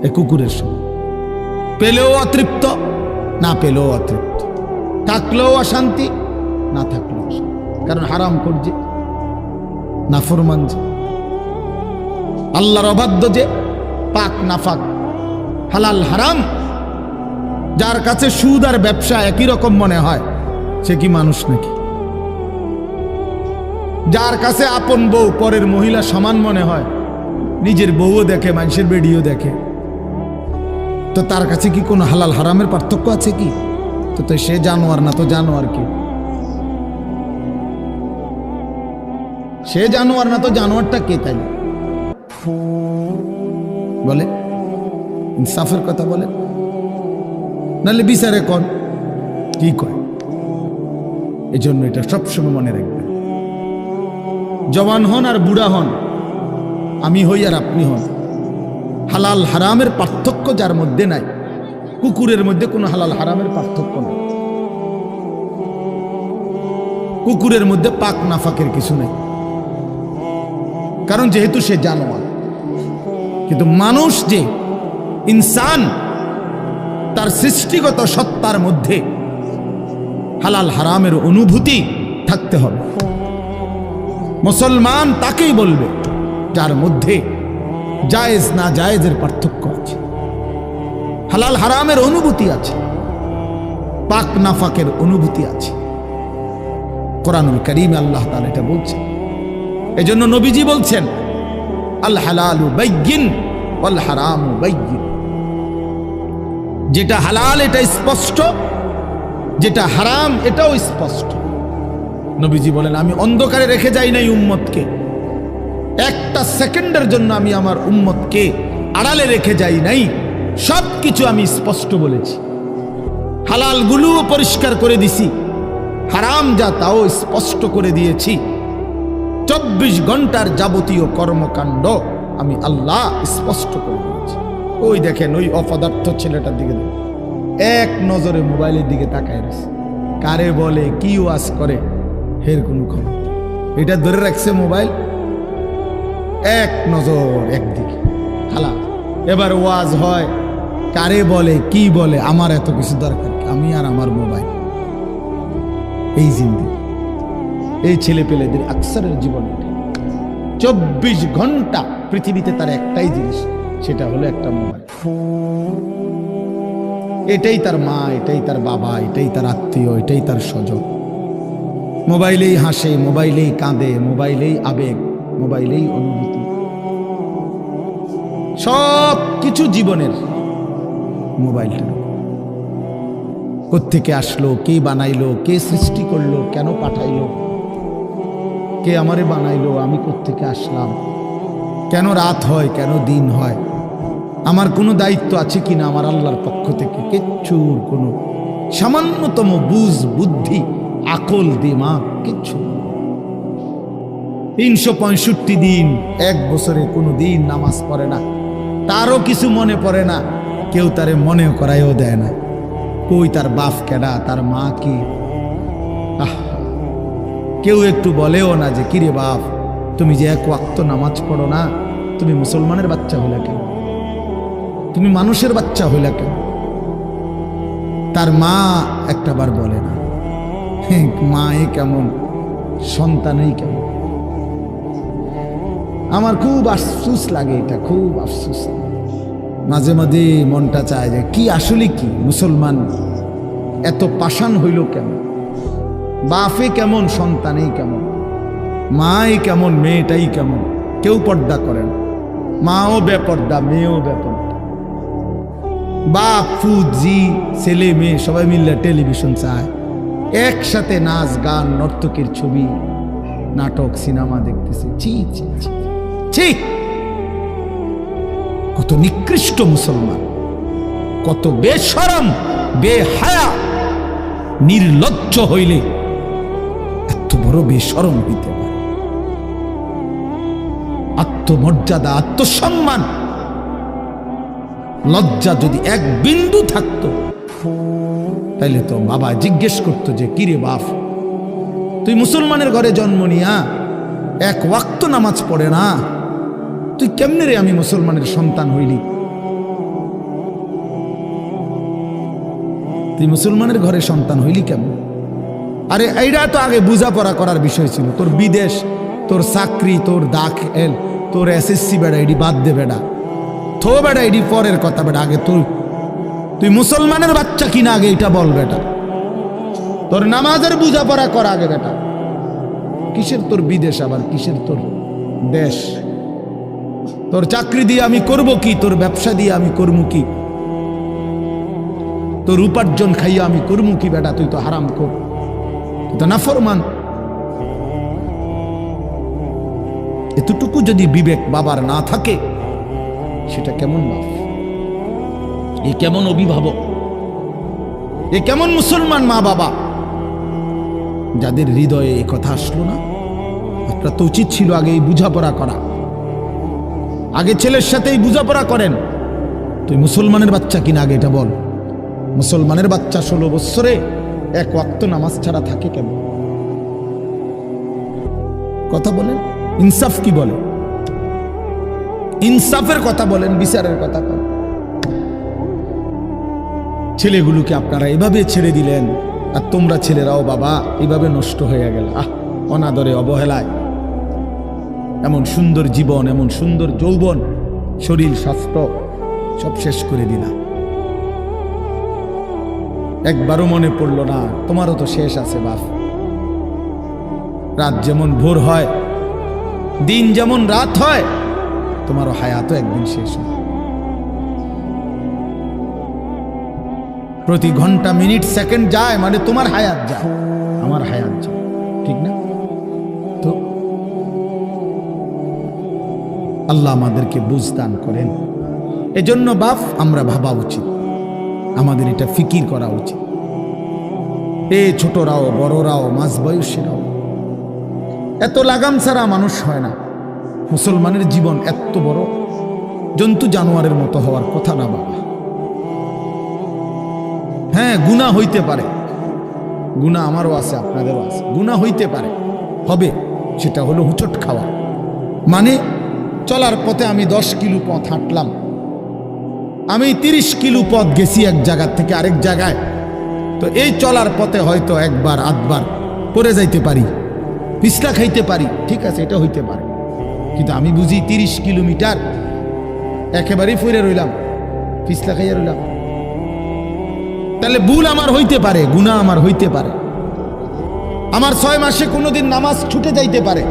এ কুকুরের স্বভাব। পেলেও অতৃপ্ত, না পেলেও অতৃপ্ত, থাকলেও অশান্তি, না থাকলেও অশান্তি। কারণ হারাম করছে, নাফরমান যে, আল্লাহর অবাধ্য যে, পাক নাফাক, হালাল হারাম, যার কাছে সুদ আর ব্যবসা একই রকম মনে হয়, সে কি মানুষ নাকি? যার কাছে আপন বউ পরের মহিলা সমান মনে হয়, নিজের বউও দেখে, মানুষের বেডিও দেখে, তো তার কাছে কি কোনো হালাল হারামের পার্থক্য আছে কি? তো সে জানোয়ার না তো জানোয়ার কি? সে জানোয়ার না তো জানোয়ারটা কে? তাই বলে, ইনসাফের কথা বলে, নাহলে বিচারে কোন কি কয়? এই জন্য এটা সবসময় মনে রাখবেন, জওয়ান হন আর বুড়া হন, আমি হই আর আপনি হন, হালাল হারামের পার্থক্য যার মধ্যে নাই, কুকুরের মধ্যে কোনো হালাল হারামের পার্থক্য নাই, কুকুরের মধ্যে পাক নাফাকের কিছু নাই, কারণ যেহেতু সে জানোয়ার। কিন্তু মানুষ যে ইনসান, তার সৃষ্টিগত সত্তার মধ্যে হালাল হারামের অনুভূতি থাকতে হবে। মুসলমান তাকেই বলবে যার মধ্যে জায়েজ না জায়েজের পার্থক্য আছে, হালাল হারামের অনুভূতি আছে, পাক নাফাকের অনুভূতি আছে। কোরআনুল কারীমে আল্লাহ তাআলা এটা বলছেন। এজন্য নবীজি বলছেন আল হালালু বাইয়িন ওয়াল হারামু বাইয়িন। যেটা হালাল এটা স্পষ্ট, যেটা হারাম এটাও স্পষ্ট। নবীজি বলেন আমি অন্ধকারে রেখে যাই নাই উম্মতকে, একটা সেকেন্ডের জন্য আমি আমার উম্মতকে আড়ালে রেখে যাই নাই, সব কিছু আমি স্পষ্ট বলেছি। হালালগুলোও পরিষ্কার করে দিছি, হারাম যা তাও স্পষ্ট করে দিয়েছি। 24 ঘন্টার যাবতীয় কর্মকাণ্ড আমি আল্লাহ স্পষ্ট করে দিয়েছি। ওই দেখেন ওই অপদার্থ ছেলেটার দিকে দেখেন, এক নজরে মোবাইলের দিকে তাকায় রয়েছে, কারে বলে কি ওয়াজ করে হের কোনো খবর। এটা ধরে রাখছে মোবাইল, এক নজর একদিকে হালা। এবার ওয়াজ হয়, কারে বলে কি বলে, আমার এত কিছু দরকার, আমি আর আমার মোবাইল। এই জিন্দেগি, এই ছেলে পেলেদের আকসারের জীবন। 24 ঘন্টা পৃথিবীতে তার একটাই জিনিস, সেটা হলো একটা মোবাইল। এটাই তার মা, এটাই তার বাবা, এটাই তার আত্মীয়, এটাই তার স্বজন। মোবাইলেই হাসে, মোবাইলেই কাঁদে, মোবাইলেই আবেগ, মোবাইলেই অনুভূতি, সব কিছু জীবনের মোবাইলটা। কোত্থেকে আসলো, কে বানাইলো, কে সৃষ্টি করলো, কেন পাঠাইলো, কে আমারে বানাইলো, আমি কোত্থেকে আসলাম, কেন রাত হয়, কেন দিন হয়, আমার কোনো দায়িত্ব আছে কিনা আমার আল্লাহর পক্ষ থেকে, কিচ্ছুর কোনো সামান্যতম বুঝ বুদ্ধি আকল দিমাগ কিচ্ছু। 365 দিন, এক বছরে কোনো দিন নামাজ পড়ে না, তারও কিছু মনে পড়ে না, কেউ তারে মনে করাইও দেয় না। কই তার বাপ কেডা, তার মা কি, কেউ একটু বলেও না যে কিরে বাপ তুমি যে এক ওয়াক্ত নামাজ পড়ো না, তুমি মুসলমানের বাচ্চা হইলা কেন, তুমি মানুষের বাচ্চা হইলা কেন। তার মা একটা বার বলে না, মা এ কেমন, সন্তানই কেমন। আমার খুব আফসোস লাগে, এটা খুব আফসোস লাগে। মাঝে মাঝে মনটা চায় যে কি আসলে কি মুসলমান এত পাষাণ হইল কেমন? বাপে কেমন, সন্তানেই কেমন, মাই কেমন, মেয়েটাই কেমন। কেউ পর্দা করেন, মাও বেপর্দা, মেয়েও বেপর্দা। বাপ ফুজি ছেলে মেয়ে সবাই মিলে টেলিভিশন চায়, একসাথে নাচ গান নর্তকীর ছবি নাটক সিনেমা দেখতেছে। ছি ছি ছি ছি! কত নিকৃষ্ট মুসলমান, কত বেশরম বেহায়া নির্লজ্জ হইলে এত বড় বেশরম হইতে পারে? আত্মমর্যাদা, আত্মসম্মান, লজ্জা যদি এক বিন্দু থাকতো তাইলে তো বাবা জিজ্ঞেস করতো যে কিরে বাপ, তুই মুসলমানের ঘরে জন্ম নিয়া এক ওয়াক্ত নামাজ পড়ে না, তুই কেমনে রে আমি মুসলমানের সন্তান হইলি? তুই মুসলমানের ঘরে সন্তান হইলি কেমন? আরে এইটা তো আগে বোঝাপড়া করার বিষয় ছিল। তোর বিদেশ, তোর চাকরি, তোর দাখিল, তোর এসএসসি বেড়া এডি বাদ দে বেড়া, থো বেড়া এডি পরের কথা বেড়া। আগে তুই মুসলমানের বাচ্চা কিনা আগে এটা বল বেটা। তোর নামাজের বোঝাপড়া কর আগে বেটা। কিসের তোর বিদেশ, আবার কিসের তোর দেশ? তোর চাকরি দিয়ে আমি করব কি? তোর ব্যবসা দিয়ে আমি করবো কি? তোর উপার্জন খাইয়া আমি করবো কি বেটা? তুই তো হারাম কর, তুই তো নাফরমান। এতটুকু যদি বিবেক বাবার না থাকে, সেটা কেমন বাপ? এ কেমন অভিভাবক? এ কেমন মুসলমান মা বাবা যাদের হৃদয়ে এ কথা আসলো না? আপনার তো উচিত ছিল আগে এই বোঝাপড়া করা। আগে ছেলের সাথেই বোঝাপড়া করেন। তুই মুসলমানের বাচ্চা কিনা আগে এটা বল। মুসলমানের বাচ্চা 16 বৎসরে এক ওয়াক্ত নামাজ ছাড়া থাকে কেন? কথা বলেন, ইনসাফ কি বলে? ইনসাফের কথা বলেন, বিচারের কথা বলেন। ছেলেগুলোকে আপনারা এভাবে ছেড়ে দিলেন, আর তোমরা ছেলেরাও বাবা এভাবে নষ্ট হয়ে গেল। অনাদরে, অবহেলায় এমন সুন্দর জীবন, এমন সুন্দর যৌবন, শরীর স্বাস্থ্য সব শেষ করে দিলাম। একবারও মনে পড়লো না তোমারও তো শেষ আছে বাপ। রাত যেমন ভোর হয়, দিন যেমন রাত হয়, তোমারও হায়াতও একদিন শেষ হয়। প্রতি ঘন্টা মিনিট সেকেন্ড যায় মানে তোমার হায়াত যায়, আমার হায়াত যায়, ঠিক না? তো আল্লাহ আমাদেরকে বুঝ দান করেন। এজন্য বাপ আমরা ভাবা উচিত, আমাদের এটা ফিকির করা উচিত। ছোটরাও বড়রাও মাঝ বয়সীরাও এত লাগাম ছাড়া মানুষ হয় না। মুসলমানের জীবন এত বড়, জন্তু জানোয়ারের মতো হওয়ার কথা না বাবা। হ্যাঁ, গুনাহ হইতে পারে, গুনাহ আমারও আছে, আপনাদেরও আছে, গুনাহ হইতে পারে, হবে। সেটা হলো হুচট খাওয়া। মানে চলার পথে আমি 10 কিলো পথ হাঁটলাম, আমি 30 কিলো পথ গেছি এক জায়গা থেকে আরেক জায়গায়। তো এই চলার পথে হয়তো একবার আধবার পড়ে যাইতে পারি, পিছলা খাইতে পারি, ঠিক আছে, এটা হইতে পারে। কিন্তু আমি বুঝি 30 কিলোমিটার একেবারেই পড়ে রইলাম, পিছলা খাইয়া রইলাম। তাহলে ভুল আমার হইতে পারে, গুনাহ আমার হইতে পারে। আমার 6 মাসে কোনোদিন নামাজ ছুটে যাইতে পারে।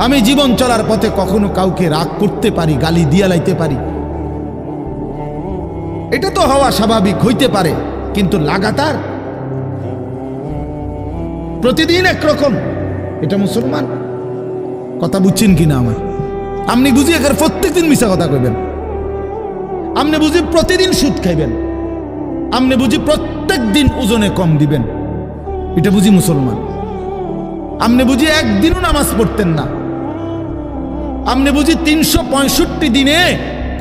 আমি জীবন চলার পথে কখনো কাউকে রাগ করতে পারি, গালি দিয়া লাইতে পারি। এটা তো হওয়া স্বাভাবিক, হইতে পারে। কিন্তু লাগাতার প্রতিদিন একরকম, এটা মুসলমান? কথা বুঝছেন কিনা আমার? আপনি বুঝি এখানে প্রত্যেকদিন মিশা কথা কইবেন, আপনি বুঝি প্রতিদিন সুদ খাইবেন, আপনি বুঝি প্রত্যেক দিন ওজনে কম দিবেন, এটা বুঝি মুসলমান? আপনি বুঝি একদিনও নামাজ পড়তেন না, আপনি বুঝি 365 দিনে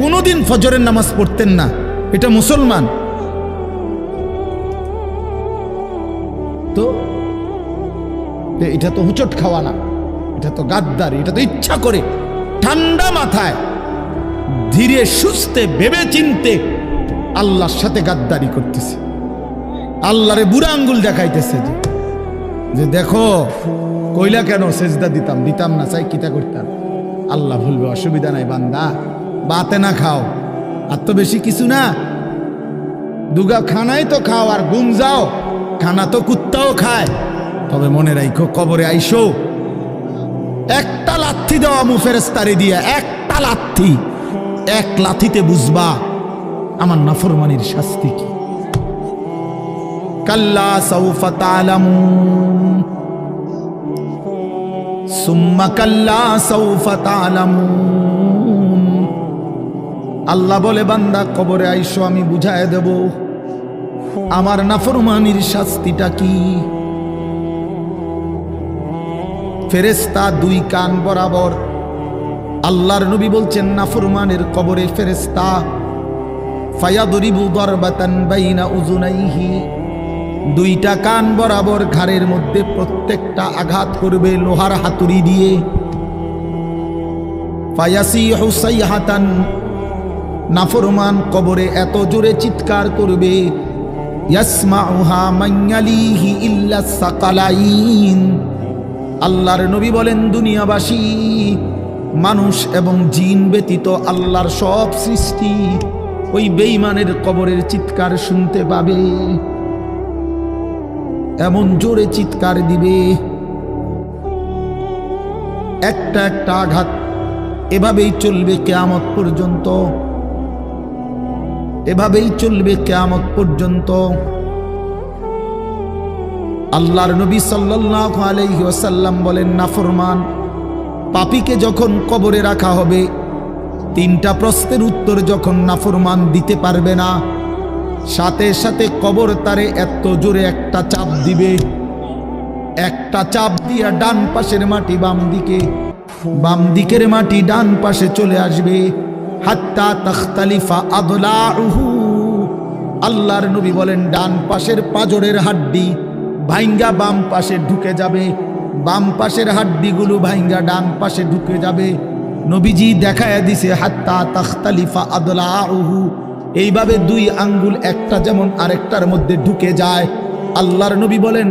কোনোদিন ফজরের নামাজ পড়তেন না, এটা মুসলমান? তো এটা তো হুচট খাওয়া না, এটা তো গাদ্দারি, এটা তো ইচ্ছা করে ঠান্ডা মাথায় ধীরে সুস্থে ভেবে চিনতে আল্লাহর সাথে গাদ্দারি করতেছে। আল্লাহরে বুড়া আঙ্গুল দেখাইতেছে যে দেখো কইলা কেন সেজদা দিতাম না, চাই কিতা করতাম। আল্লাহ বলবে অসুবিধা নাই বান্দা, বাতে না খাও, আর তো বেশি কিছু না, দুগা খানাই তো খাও আর ঘুম যাও, খানা তো কুত্তাও খায়। তবে মনে রাখো কবরে আইসো একটা লাথি দেওয়া ফেরেশতারে দিয়া, একটা লাথি, এক লাথিতে বুঝবা আমার নাফরমানির শাস্তি কি। কাল্লা সাউফা তা'লামুন সুম্মা কাল্লা সাউফা তা'লামুন। আল্লাহ বলে বান্দা কবরে আইসো, আমি বুঝায় দেব আমার নাফরমানির শাস্তিটা কি। ফেরেশতা দুই কান বরাবর, আল্লাহর নবী বলছেন নাফরমানের কবরে ফেরেশতা ফায়াদরিবু দারবাতান বাইনা উযুনাইহি, দুইটা কান বরাবর ঘাড়ের মধ্যে প্রত্যেকটা আঘাত করবে লোহার হাতুড়ি দিয়ে। ফায়াসিহু সাইহাতান, নাফরমান কবরে এত জোরে চিৎকার করবে ইয়াসমাউহা মান ইয়ালিহি ইল্লা সাকালাইন। আল্লাহর নবী বলেন দুনিয়াবাসী মানুষ এবং জিন ব্যতীত আল্লাহর সব সৃষ্টি ওই বেঈমানের কবরের চিৎকার শুনতে পাবে, এমন জোরে চিৎকার দিবে। একটা একটা আঘাত এভাবেই চলবে কিয়ামত পর্যন্ত, এভাবেই চলবে কিয়ামত পর্যন্ত। আল্লাহর নবী সাল্লাল্লাহু আলাইহি ওয়াসাল্লাম বলেন নাফরমান পাপীকে যখন কবরে রাখা হবে, তিনটা প্রশ্নের উত্তর যখন নাফরমান দিতে পারবে না, সাথে সাথে কবর তারে এত জোরে একটা চাপ দিবে, একটা চাপ দিয়া ডান পাশের মাটি বাম দিকে, বাম দিকের মাটি ডান পাশে চলে আসবে। হাত্তা তাখতালিফা আদলাউহু, আল্লাহর নবী বলেন ডান পাশের পাঁজরের হাড্ডি ভাইঙ্গা বাম পাশে ঢুকে যাবে, বাম পাশের হাড্ডিগুলো ভাইঙ্গা ডান পাশে ঢুকে যাবে। নবীজি দেখায়া দিছে হাত্তা তাখতালিফা আদলাউহু, এইভাবে দুই আঙ্গুল একটা যেমন আরেকটার মধ্যে ঢুকে যায়, আল্লাহর নবী বলেন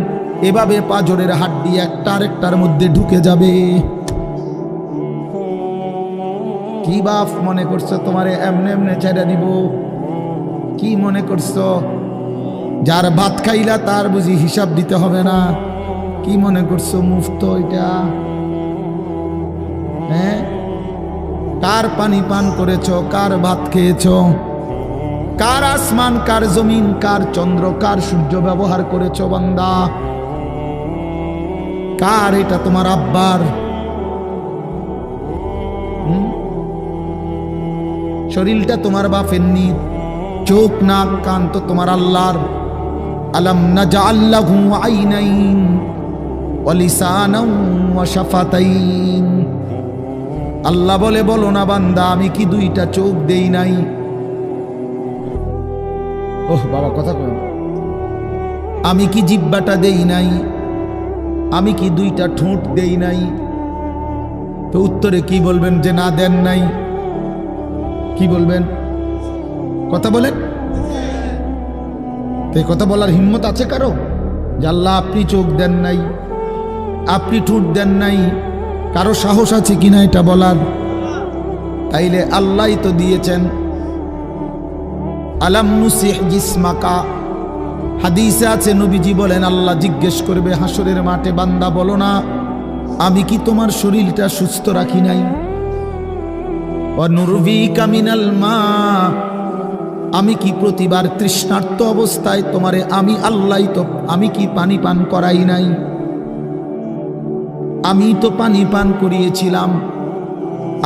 এভাবে পাঁজরের হাড্ডি একটা আরেকটার মধ্যে ঢুকে যাবে। কি বাপ মনে করছো তোমারে এমনে এমনে ছেড়ে দিব? কি মনে করছো যার ভাত খাইলা তার বুঝি হিসাব দিতে হবে না? কি মনে করছো মুফত এটা? হ্যাঁ, কার পানি পান করেছো, কার ভাত খেয়েছো, কার আসমান, কার জমিন, কার চন্দ্র, কার সূর্য ব্যবহার করেছো বান্দা? কার এটা? তোমার আব্বার? শরীরটা তোমার বাপের নি, চোখ নাক কান তো তোমার আল্লাহর। আলাম নাজআল লাহু আইনাইন ওয়া লিসানান ওয়া শাফাতাইন। আল্লাহ বলে বলো না বান্দা আমি কি দুইটা চোখ দেই নাই? ওহ বাবা কথা কই, আমি কি জিহ্বাটা দেই নাই? আমি কি দুইটা ঠোঁট দেই নাই? তো উত্তরে কি বলবেন যে না দেন নাই? কি বলবেন? কথা বলেন। তো কথা বলার হিম্মত আছে কারো যে আল্লাহ আপনি চোখ দেন নাই, আপনি ঠোঁট দেন নাই? কারো সাহস আছে কিনা এটা বলার? তাইলে আল্লাহই তো দিয়েছেন। আলাম নুসিহ জিসমাকা, হাদিসে আছে নবীজি বলেন আল্লাহ জিজ্ঞেস করবে হাসরের মাঠে বান্দা বলো না আমি কি তোমার শরীরটা সুস্থ রাখি নাই? ওয়া নুরবিকা মিনাল মা, আমি কি প্রতিবার তৃষ্ণার্ত অবস্থায় তোমারে আমি আল্লাহই তো আমি কি পানি পান করাই নাই? আমি তো পানি পান করিয়েছিলাম,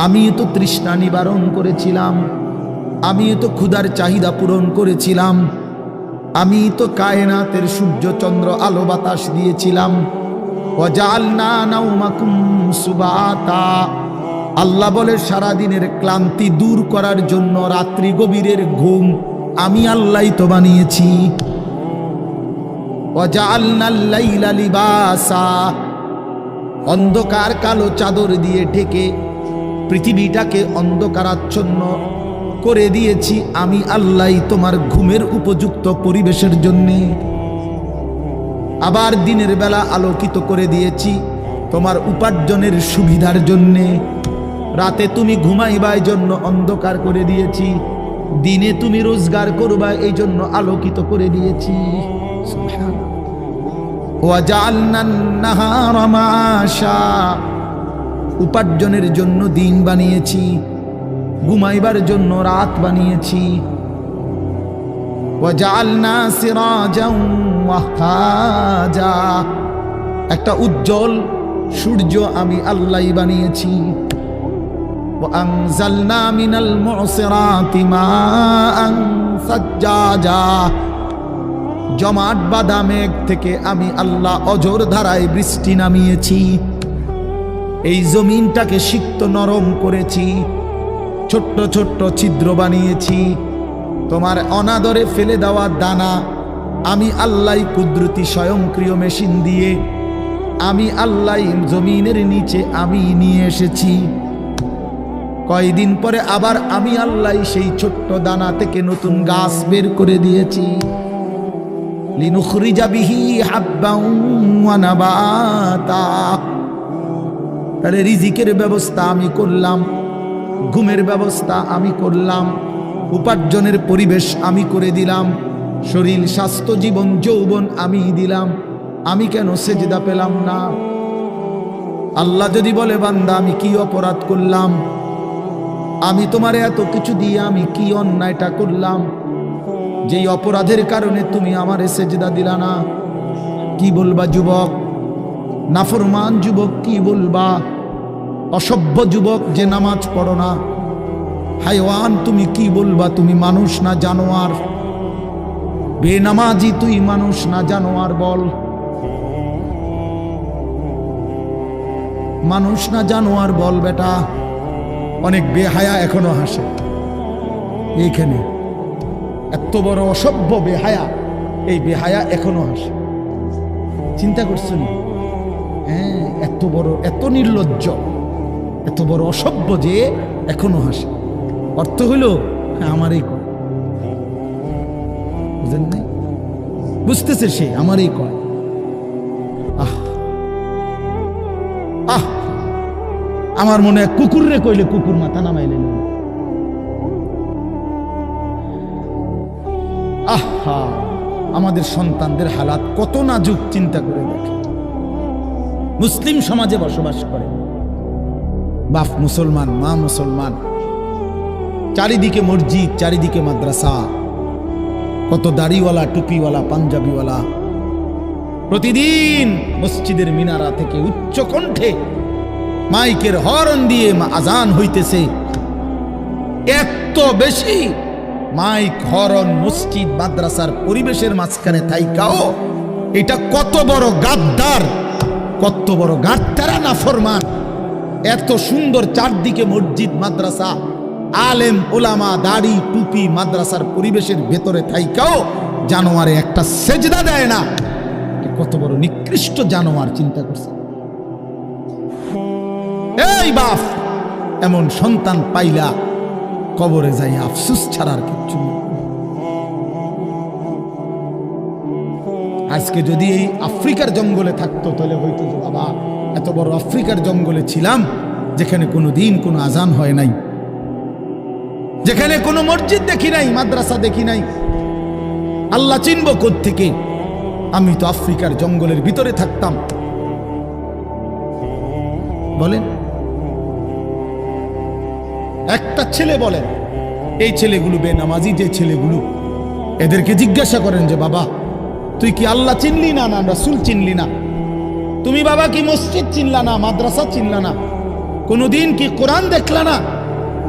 আমি তো তৃষ্ণা নিবারণ করেছিলাম, আমি তো ক্ষুধার চাহিদা পূরণ করেছিলাম, আমি তো কায়নাতের সূর্য চন্দ্র আলো বাতাস দিয়েছিলাম। ওয়াজআলনা নাওমাকুম সুবাতা, আল্লাহ বলে সারাদিনের ক্লান্তি দূর করার জন্য রাত্রি গভীরের ঘুম আমি আল্লাহই তো বানিয়েছি। ওয়াজআলনাল লাইলা লিবাসা, অন্ধকার কালো চাদর দিয়ে ঢেকে পৃথিবীটাকে অন্ধকারাচ্ছন্ন করে দিয়েছি আমি আল্লাহই তোমার ঘুমের উপযুক্ত পরিবেশের জন্যে। আবার দিনের বেলা আলোকিত করে দিয়েছি তোমার উপার্জনের সুবিধার জন্যে। রাতে তুমি ঘুমাইবার জন্য অন্ধকার করে দিয়েছি। দিনে তুমি রোজগার করবা এই জন্য আলোকিত করে দিয়েছি। সুবহানাল্লাহ। ওয়াজআলনান নাহারা মাআশা, উপার্জনের জন্য দিন বানিয়েছি, ঘুমাইবার জন্য রাত বানিয়েছি। ওয়াজআলনা সিরাজান ওয়াহাজা, একটা উজ্জ্বল সূর্য আমি আল্লাহই বানিয়েছি। وأنزلنا من المعصرات ماء ثجاجا, জমাট বাঁধা মেঘ থেকে আমি আল্লাহ অঝোর ধারায় বৃষ্টি নামিয়েছি। এই জমিনটাকে সিক্ত নরম করেছি, ছোট্ট ছোট্ট ছিদ্র বানিয়েছি। তোমার অনাদরে ফেলে দেওয়া দানা আমি আল্লাহ কুদরতি স্বয়ংক্রিয় মেশিন দিয়ে আমি আল্লাহ জমিনের নিচে আমি নিয়ে এসেছি। কয়দিন পরে আবার আমি আল্লাহ সেই ছোট্ট দানা থেকে নতুন গাছ বের করে দিয়েছি। লিনুখরিজা বিহি হাব্বান ওয়া নাবাতা, তাহলে রিজিকের ব্যবস্থা আমি করলাম, ঘুমের ব্যবস্থা আমি করলাম, উপার্জনের পরিবেশ আমি করে দিলাম, শরীর স্বাস্থ্য জীবন যৌবন আমি দিলাম। আমি কেন সেজদা পেলাম না? আল্লাহ যদি বলে বান্দা আমি কি অপরাধ করলাম, আমি তোমারে এত কিছু দিয়ে আমি কি অন্যায়টা করলাম যেই অপরাধের কারণে তুমি আমারে সেজদা দিলা না? কি বলবা যুবক? নাফরমান যুবক কি বলবা? অসভ্য যুবক যে নামাজ পড়ো না, হাইওয়ান তুমি কি বলবা? তুমি মানুষ না জানোয়ার? বেনামাজি তুই মানুষ না জানোয়ার? বল, মানুষ না জানোয়ার? বল বেটা। অনেক বেহায়া এখনো হাসে এইখানে, এত বড় অসভ্য বেহায়া, এই বেহায়া এখনো হাসে। চিন্তা করছো নি? হ্যাঁ, এত বড়, এত নির্লজ্জ, এত বড় অসভ্য যে এখনো হাসে। অর্থ হইল আমারই কয়, বুঝেন নাই? বুঝতেছে সে আমারই কয়। আহ আহ, আমার মনে হয় কুকুর রে কইলে কুকুর মাথা নামাইলে। আহা, আমাদের সন্তানদের হালাত কত নাজুক, চিন্তা করে দেখে। মুসলিম সমাজে বসবাস করে, বাপ মুসলমান, মা মুসলমান, চারিদিকে মসজিদ, চারিদিকে মাদ্রাসা, কত দাড়িওয়ালা, টুপিওয়ালা, পাঞ্জাবিওয়ালা। প্রতিদিন মসজিদের মিনারা থেকে উচ্চ কণ্ঠে মাইকের হর্ন দিয়ে আজান হইতেছে। এত বেশি মাইক, হর্ন, মসজিদ, মাদ্রাসার পরিবেশের মাঝখানে থাইকাও এটা কত বড় গাদ্দার, কত বড় গাদ্দারা নাফরমান। এত সুন্দর চারদিকে মসজিদ, মাদ্রাসা, আলেম ওলামা, দাড়ি, টুপি, মাদ্রাসার পরিবেশের ভেতরে থাইকাও জানোয়ারে একটা সেজদা দেয় না। কত বড় নিকৃষ্ট জানোয়ার, চিন্তা করছে। এই বাপ, এমন সন্তান পাইলা কবরে যাই আফসোস ছাড়ার কিচ্ছু নেই। আজকে যদি এই আফ্রিকার জঙ্গলে থাকতো তাহলে হয়তো যে বাবা এত বড় আফ্রিকার জঙ্গলে ছিলাম যেখানে কোনো দিন কোনো আজান হয় নাই, যেখানে কোনো মসজিদ দেখি নাই, মাদ্রাসা দেখি নাই, আল্লাহ চিনব কোত্থেকে? আমি তো আফ্রিকার জঙ্গলের ভিতরে থাকতাম। বলেন, একটা ছেলে বলেন, এই ছেলেগুলো বেনামাজি যে ছেলেগুলো, এদেরকে জিজ্ঞাসা করেন যে বাবা তুই কি আল্লাহ চিনলি না, না রাসূল চিনলি না? তুমি বাবা কি মসজিদ চিনলা না, মাদ্রাসা চিনলা না? কোনোদিন কি কোরআন দেখলা না?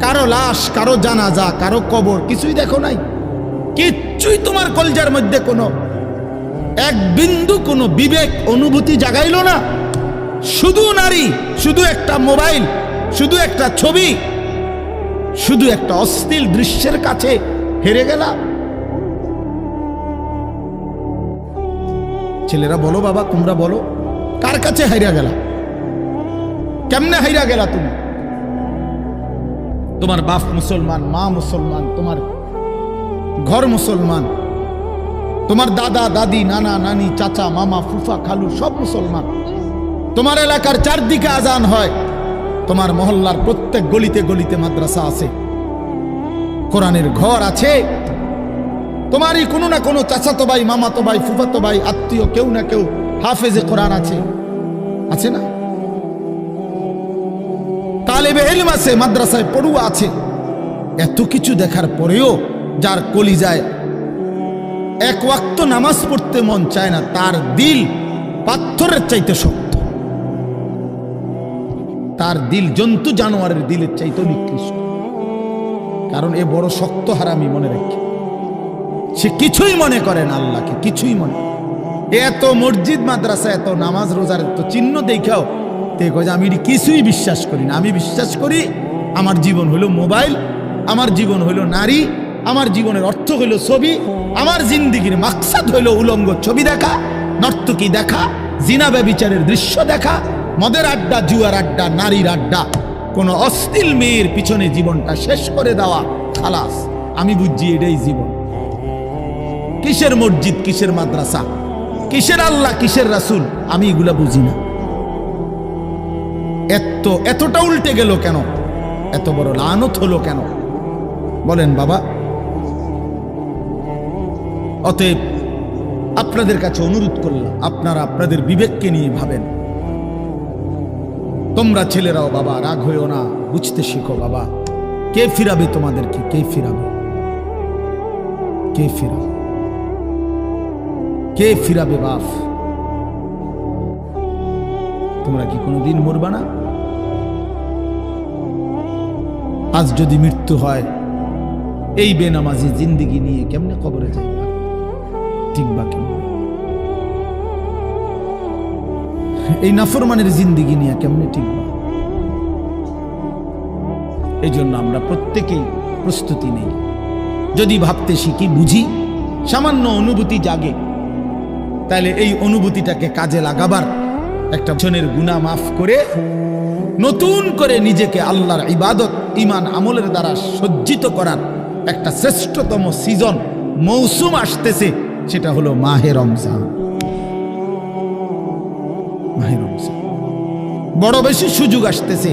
কারো লাশ, কারো জানাজা, কারো কবর কিছুই দেখো নাই? কিচ্ছুই তোমার কলজার মধ্যে কোনো এক বিন্দু কোনো বিবেক অনুভূতি জাগাইলো না? শুধু নারী, শুধু একটা মোবাইল, শুধু একটা ছবি, শুধু একটা অশ্লীল দৃশ্যের কাছে হেরে গেলা। ছেলেরা বলো বাবা, তোমরা বলো, কার কাছে হাইরা গেলা? কেমনে হাইরা গেলা তুমি? তোমার বাপ মুসলমান, মা মুসলমান, তোমার ঘর মুসলমান, তোমার দাদা দাদি, নানা নানি, চাচা মামা, ফুফা খালু সব মুসলমান। তোমার এলাকার চারদিকে আজান হয়, তোমার মহল্লার প্রত্যেক গলিতে গলিতে মাদ্রাসা আছে, কোরআনের ঘর আছে, তোমারই কোনো না কোনো চাচাতো ভাই, মামাতো ভাই, ফুফাতো ভাই, আত্মীয় কেউ না কেউ হাফেজে কোরআন আছে, আছে না? তালেবে ইলম আছে, মাদ্রাসায় পড়ুয়া আছে। এত কিছু দেখার পরেও যার কলিজায় এক ওয়াক্ত নামাজ পড়তে মন চায় না, তার দিল পাথরের চাইতে শক্ত, তার দিল জন্তু জানোয়ারের দিলের চাইতে নিকৃষ্ট। কারণ এ বড় শক্ত হারামি, মনে রাখি। সে কিছুই মনে করে না আল্লাহকে, কিছুই মনে। এত মসজিদ মাদ্রাসা, এত নামাজ রোজার এত চিহ্ন দেখাও তে কয় যে আমি কিছুই বিশ্বাস করি না। আমি বিশ্বাস করি আমার জীবন হলো মোবাইল, আমার জীবন হলো নারী, আমার জীবনের অর্থ হলো ছবি, আমার জিন্দিগির মাকসাদ হলো উলঙ্গ ছবি দেখা, নর্তকী দেখা, জিনা ব্যভিচারের দৃশ্য দেখা, মদের আড্ডা, জুয়ার আড্ডা, নারীর আড্ডা, কোন অশ্লীল মেয়ের পিছনে জীবনটা শেষ করে দেওয়া, খালাস। আমি বুঝছি এটাই জীবন। কিসের মসজিদ, কিসের মাদ্রাসা, কিসের আল্লাহ, কিসের রাসূল, আমি এগুলা বুঝি না। এতটা উল্টে গেল কেন? এত বড় লানত হলো কেন বলেন বাবা? অতএব আপনাদের কাছে অনুরোধ করলাম, আপনারা আপনাদের বিবেককে নিয়ে ভাবেন। তোমরা ছেলেরাও বাবা রাগ হইও না, বুঝতে শিখো বাবা। কে ফিরাবে তোমাদেরকে? কে ফিরাবে? কে ফিরাবে? কে ফিরাবে বাপ? তোমরা কি কোনোদিন মরবা না? আজ যদি মৃত্যু হয়, এই বেনামাজি জিন্দিগি নিয়ে কেমনে কবরে যাইবা? টিকবা কেমন? এই নাফরমানের জিন্দিগি নিয়ে কেমনে টিকবা? এই জন্য আমরা প্রত্যেকেই প্রস্তুতি নেই। যদি ভাবতে শিখি, বুঝি, সামান্য অনুভূতি জাগে, তাহলে এই অনুভূতিটাকে কাজে লাগাবার, একটা জনের গুনাহ মাফ করে নতুন করে নিজেকে আল্লাহর ইবাদত, ঈমান, আমলের দ্বারা সজ্জিত করার একটা শ্রেষ্ঠতম সিজন, মৌসুম আসতেছে। সেটা হলো মাহে রমজান। মাহে রমজান বড় বেশি সুযোগ আসতেছে।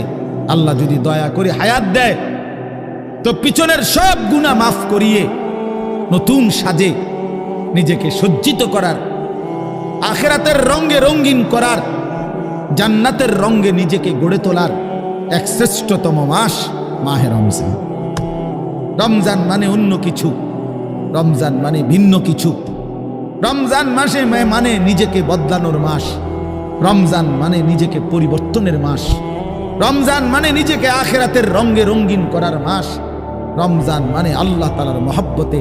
আল্লাহ যদি দয়া করে হায়াত দেয়, তো পিছনের সব গুনাহ মাফ করিয়ে নতুন সাজে নিজেকে সজ্জিত করার, আখিরাতের রঙে রঙিন করার, জান্নাতের রঙে নিজেকে গড়ে তোলার এক শ্রেষ্ঠতম মাস মাহে রমজান। রমজান মানে অন্য কিছু, রমজান মানে ভিন্ন কিছু। রমজান মাসে মানে নিজেকে বদলানোর মাস, রমজান মানে নিজেকে পরিবর্তনের মাস, রমজান মানে নিজেকে আখিরাতের রঙে রঙিন করার মাস, রমজান মানে আল্লাহ তাআলার মহব্বতে,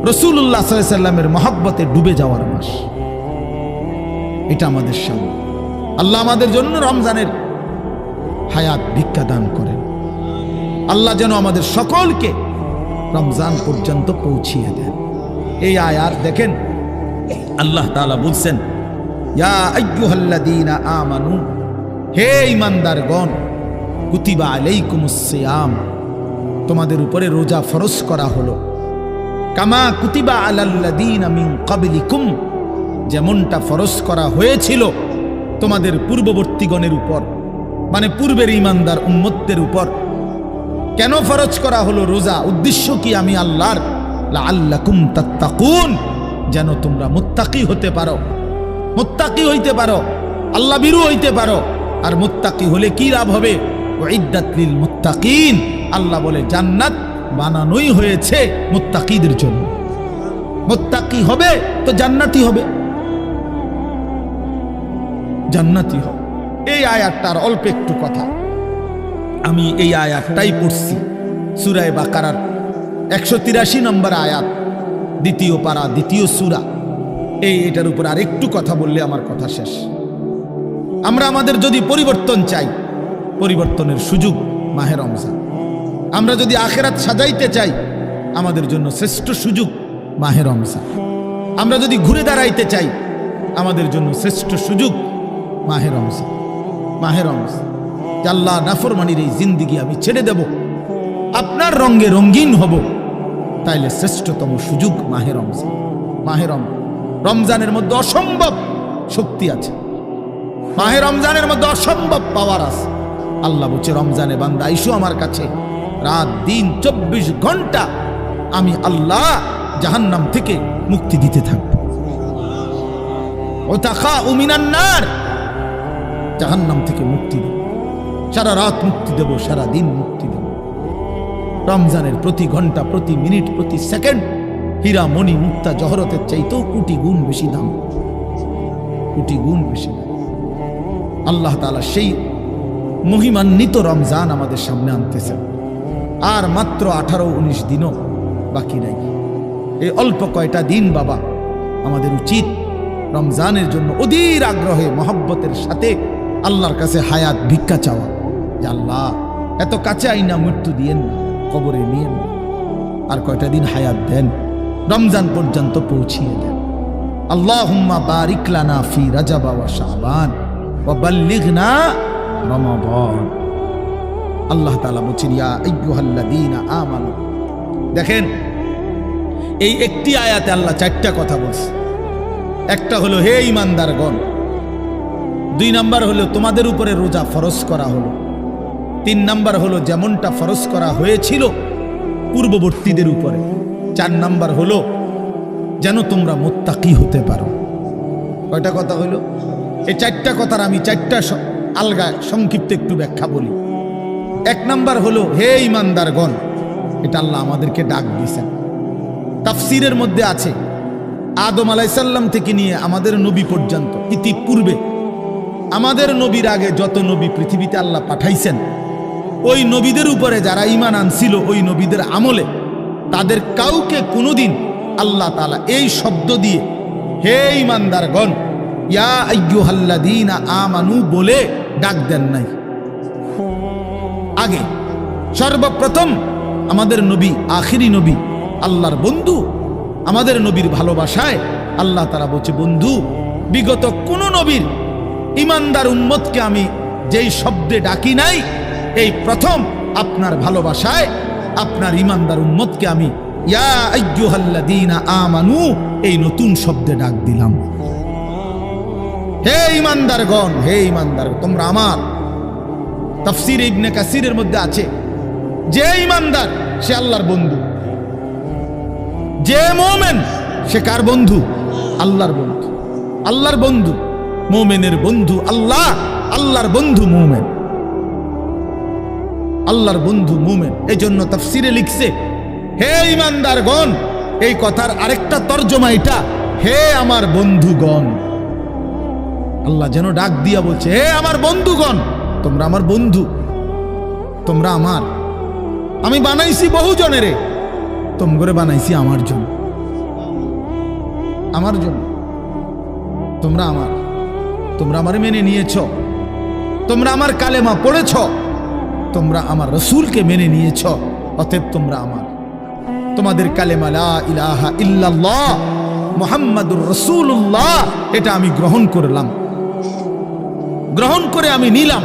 রাসূলুল্লাহ সাল্লাল্লাহু আলাইহি ওয়াসাল্লামের মহব্বতে ডুবে যাওয়ার মাস। এটা আমাদের সামনে। আল্লাহ আমাদের জন্য রমজানের হায়াত ভিক্ষা দান করেন। আল্লাহ যেন আমাদের সকলকে রমজান পর্যন্ত পৌঁছিয়ে দেন। এই আয়াত দেখেন, আল্লাহ তাআলা বলছেন, ইয়া আইয়ুহাল্লাযীনা আমানু, হে ঈমানদারগণ, কুতিবা আলাইকুমুস সিয়াম, তোমাদের উপরে রোজা ফরজ করা হলো, কামা কুতিবা আলাল্লাযীনা মিন ক্বাবলিকুম, যেমনটা ফরজ করা হয়েছিল তোমাদের পূর্ববর্তীগণের উপর, মানে পূর্বের ঈমানদার উম্মতদের উপর। কেন ফরজ করা হলো রোজা? উদ্দেশ্য কি? আমি আল্লাহর, লাআল্লাকুম তাত্তাকুন, যেন তোমরা মুত্তাকি হতে পারো, মুত্তাকি হইতে পারো, আল্লাহ ভীরু হইতে পারো। আর মুত্তাকি হলে কি লাভ হবে? উইদ্দাত লিল মুত্তাকিন, আল্লাহ বলে জান্নাত বানানোই হয়েছে মুত্তাকিদের জন্য। মুত্তাকি হবে তো জান্নাতি হবে, জান্নাতি হবে। এই আয়াতটার অল্প একটু কথা, আমি এই আয়াতটাই পড়ছি সূরা বাকারার 183 নম্বর আয়াত, দ্বিতীয় পারা, দ্বিতীয় সূরা। এটার উপর আর একটু কথা বললে আমার কথা শেষ। আমরা আমাদের যদি পরিবর্তন চাই, পরিবর্তনের সুযোগ মাহে রমজান। আমরা যদি আখিরাত সাজাইতে চাই, আমাদের জন্য শ্রেষ্ঠ সুযোগ মাহে রমজান। আমরা যদি ঘুরে দাঁড়াইতে চাই, আমাদের জন্য শ্রেষ্ঠ সুযোগ মাহে রমজান। মাহে রমজান, আল্লাহ নাফরমানির এই জিন্দিগি আমি ছেড়ে দেব, আপনার রঙে রঙিন হব, তাইলে শ্রেষ্ঠতম সুযোগ মাহে রমজান। মাহে রমজানের মধ্যে অসম্ভব শক্তি আছে, মাহে রমজানের মধ্যে অসম্ভব পাওয়ার আছে। আল্লাহ বলছে, রমজানে বান্দা আইসো আমার কাছে, রাত দিন 24 ঘন্টা আমি আল্লাহ জাহান্নাম থেকে মুক্তি দিতে থাকব। ও তাখা উমিনান নার, জাহান্নাম থেকে মুক্তি দেব, সারা রাত মুক্তি দেব, সারা দিন মুক্তি দেব। রমজানের প্রতি ঘন্টা, প্রতি মিনিট, প্রতি সেকেন্ড হীরা মণি মুক্তা জহরতের চাইতেও কোটি গুণ বেশি দাম, কোটি গুণ বেশি দাম। আল্লাহ তাআলা সেই মহিমান্বিত রমজান আমাদের সামনে আনতেছেন। আর মাত্র 18-19 দিনও বাকি নাই। এই অল্প কয়টা দিন বাবা, আমাদের উচিত রমজানের জন্য অধীর আগ্রহে মহব্বতের সাথে আল্লাহর কাছে হায়াত ভিক্ষা চাওয়া, যে আল্লাহ এত কাছে আইনা মৃত্যু দিয়েন না, কবরে নিয়েন না, আর কয়টা দিন হায়াত দেন, রমজান পর্যন্ত পৌঁছিয়ে দেন। আল্লাহুম্মা বারিক লানা ফি রাজাব ওয়া শাবান ওয়া বাল্লিগনা রমাদান। আল্লাহ তাআলা বলেন, ইয়া আইয়ুহাল্লাযীনা আমানু। দেখেন, এই একটি আয়াতে আল্লাহ 4টা কথা বলছে। একটা হলো হে ঈমানদারগণ, 2 নাম্বার হলো তোমাদের উপরে রোজা ফরজ করা হলো, 3 নাম্বার হলো যেমনটা ফরজ করা হয়েছিল পূর্ববর্তীদের উপরে, 4 নাম্বার হলো যেন তোমরা মুত্তাকি হতে পারো। কয়টা কথা হলো? এই 4টা কথার আমি 4টা আলগা সংক্ষিপ্ত একটু ব্যাখ্যা বলি। 1 নাম্বার হলো হে ঈমানদারগণ, এটা আল্লাহ আমাদেরকে ডাক দিয়েছেন। তাফসীরের মধ্যে আছে আদম আলাইহিস সালাম থেকে নিয়ে আমাদের নবী পর্যন্ত, ইতিপূর্বে আমাদের নবীর আগে যত নবী পৃথিবীতে আল্লাহ পাঠাইছেন, ওই নবীদের উপরে যারা ঈমান আনছিল, ওই নবীদের আমলে তাদের কাউকে কোনোদিন আল্লাহ তাআলা এই শব্দ দিয়ে হে ঈমানদারগণ, ইয়া আইয়ুহাল্লাযীনা আমানু বলে ডাক দেন নাই। আগে সর্বপ্রথম আমাদের নবী, আখিরি নবী, আল্লাহর বন্ধু, আমাদের নবীর ভালোবাসায় আল্লাহ তাআলা বলছে, বন্ধু, বিগত কোন নবীর ঈমানদার উম্মতকে আমি যেই শব্দে ডাকি নাই, এই প্রথম আপনার ভালোবাসায় আপনার ঈমানদার উম্মতকে আমি ইয়া আইয়ুহাল্লাযীনা আমানু এই নতুন শব্দে ডাক দিলাম। হে ঈমানদারগণ, হে ঈমানদার, তোমরা আমার। তাফসীর ইবনে কাসিরের মধ্যে আছে, যে ঈমানদার সে আল্লাহর বন্ধু, যে মুমিন সে কার বন্ধু? আল্লাহর বন্ধু। আল্লাহর বন্ধু, মুমিনের বন্ধু আল্লাহ, আল্লাহর বন্ধু মুমিন, আল্লাহর বন্ধু মুমিন। এই জন্য তাফসীরে লিখছে হে ঈমানদারগণ, এই কথার আরেকটা তর্জমা এটা, হে আমার বন্ধুগণ। আল্লাহ যেন ডাক দিয়া বলছে, হে আমার বন্ধুগণ, তোমরা আমার বন্ধু, তোমরা আমার। আমি বানাইছি বহু জনেরে, তোমরা বানাইছি আমার জন্য, আমার জন্য। তোমরা আমার, তোমরা আমারে মেনে নিয়েছ, তোমরা আমার কালেমা পড়েছ, তোমরা আমার রাসূলকে মেনে নিয়েছ, অতএব তোমরা আমার। তোমাদের কালেমা লা ইলাহা ইল্লাল্লাহ মুহাম্মাদুর রাসূলুল্লাহ, এটা আমি গ্রহণ করলাম, গ্রহণ করে আমি নিলাম।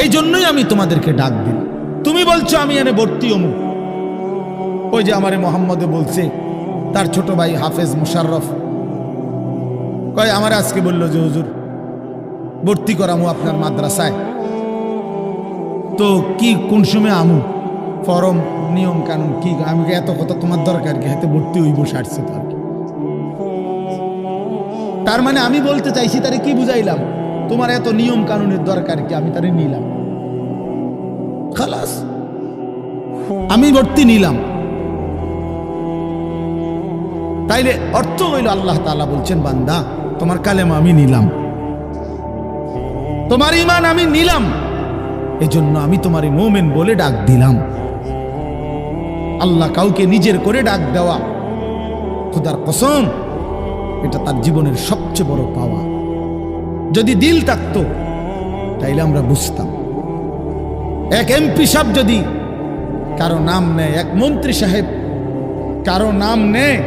এই জন্যই আমি তোমাদেরকে ডাক দিই। তুমি বলছো আমি এনে ভর্তি হমু, ওই যে আমারে মোহাম্মদে বলছে, তার ছোট ভাই হাফেজ মুশাররফ কয়, আমার আজকে বললো যে হুজুর ভর্তি করামু আপনার মাদ্রাসায়, তো কি কোন সময় আমু, ফরম নিয়ম কানুন কি? আমি এত কথা তোমার দরকার কি? হাতে ভর্তি হইব সারছে তো আর কি। তার মানে আমি বলতে চাইছি, তারে কি বুঝাইলাম, তোমার এত নিয়ম কানুনের দরকার কি? আমি তারে নিলাম, খালাস, আমি ভর্তি নিলাম। তাইলে অর্থ হইল আল্লাহ তাআলা বলছেন, বান্দা তোমার কালেমা আমি নিলাম, তোমার ঈমান আমি নিলাম, এজন্য আমি তোমারে মুমিন বলে ডাক দিলাম। আল্লাহ কাউকে নিজের করে ডাক দেওয়া, খোদার কসম, এটা তার জীবনের সবচেয়ে বড় পাওয়া। যদি দিল থাকতো তাইলে আমরা বুঝতাম। এক এমপি সাহেব যদি কারো নাম নেয়, এক মন্ত্রী সাহেব কারো নাম নেয়,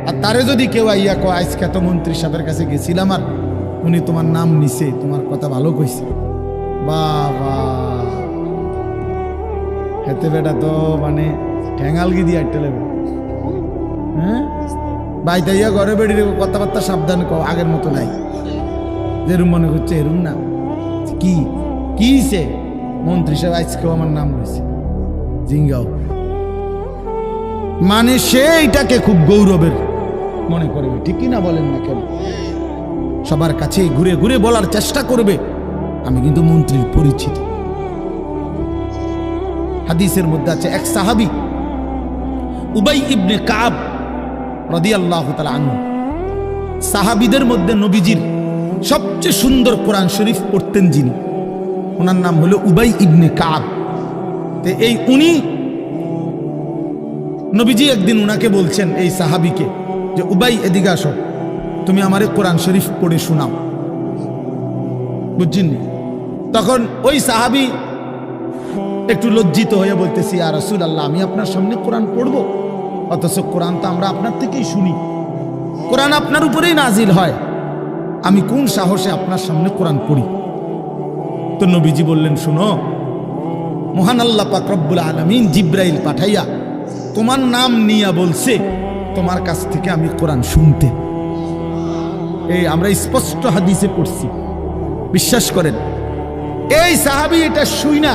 আর তারে যদি কেউ আইয়া কয় আজকে তো মন্ত্রী সাহেবের কাছে গেছিলাম আর উনি তোমার নাম নিছে, তোমার কথা ভালো কইছে, বাবা হেতে বেটা তো মানে ঠ্যাঙালগি দিয়ে আটতে লাগবে। হ্যাঁ, বাইতাইয়া ঘরে বেড়িয়ে কথাবার্তা সাবধান কও, আগের মতো নাই, যেরুম মনে করছে এরুম না। কি কিছে মন্ত্রী সাহেব আজকেও আমার নাম রয়েছে, জিঙ্গাও মানে সে এটাকে খুব গৌরবের মনে করবে, ঠিক কিনা বলেন না কেন? সবার কাছে ঘুরে ঘুরে বলার চেষ্টা করবে আমি কিন্তু মন্ত্রীর পরিচিত। হাদিসের মধ্যে আছে এক সাহাবী উবাই ইবনে কাব রাদিয়াল্লাহু তাআলা আনহু, সাহাবীদের মধ্যে নবীজির সবচেয়ে সুন্দর কোরআন শরীফ পড়তেন যিনি, ওনার নাম হলো উবাই ইবনে কাব। তো এই উনি নবীজি একদিন উনাকে বলছেন এই সাহাবীকে যে উবাই এদিকে আসো, তুমি আমারে কোরআন শরীফ পড়ে শোনাও। বুঝছেন? তখন ওই সাহাবী একটু লজ্জিত হয়ে বলতেছি, ইয়া রাসূলুল্লাহ, আমি আপনার সামনে কোরআন পড়বো? অথচ কোরআন তো আমরা আপনার থেকেই শুনি, কোরআন আপনার উপরেই নাজিল হয়, আমি কোন সাহসে আপনার সামনে কোরআন পড়ি? তো নবীজি বললেন, শুনো, মহান আল্লাহ পাক রব্বুল আলামিন জিব্রাইল পাঠাইয়া তোমার নাম নিয়া বলছে তোমার কাছ থেকে আমি কোরআন শুনতে। এই আমরা স্পষ্ট হাদিসে পড়ছি, বিশ্বাস করেন। এই সাহাবী এটা শুই না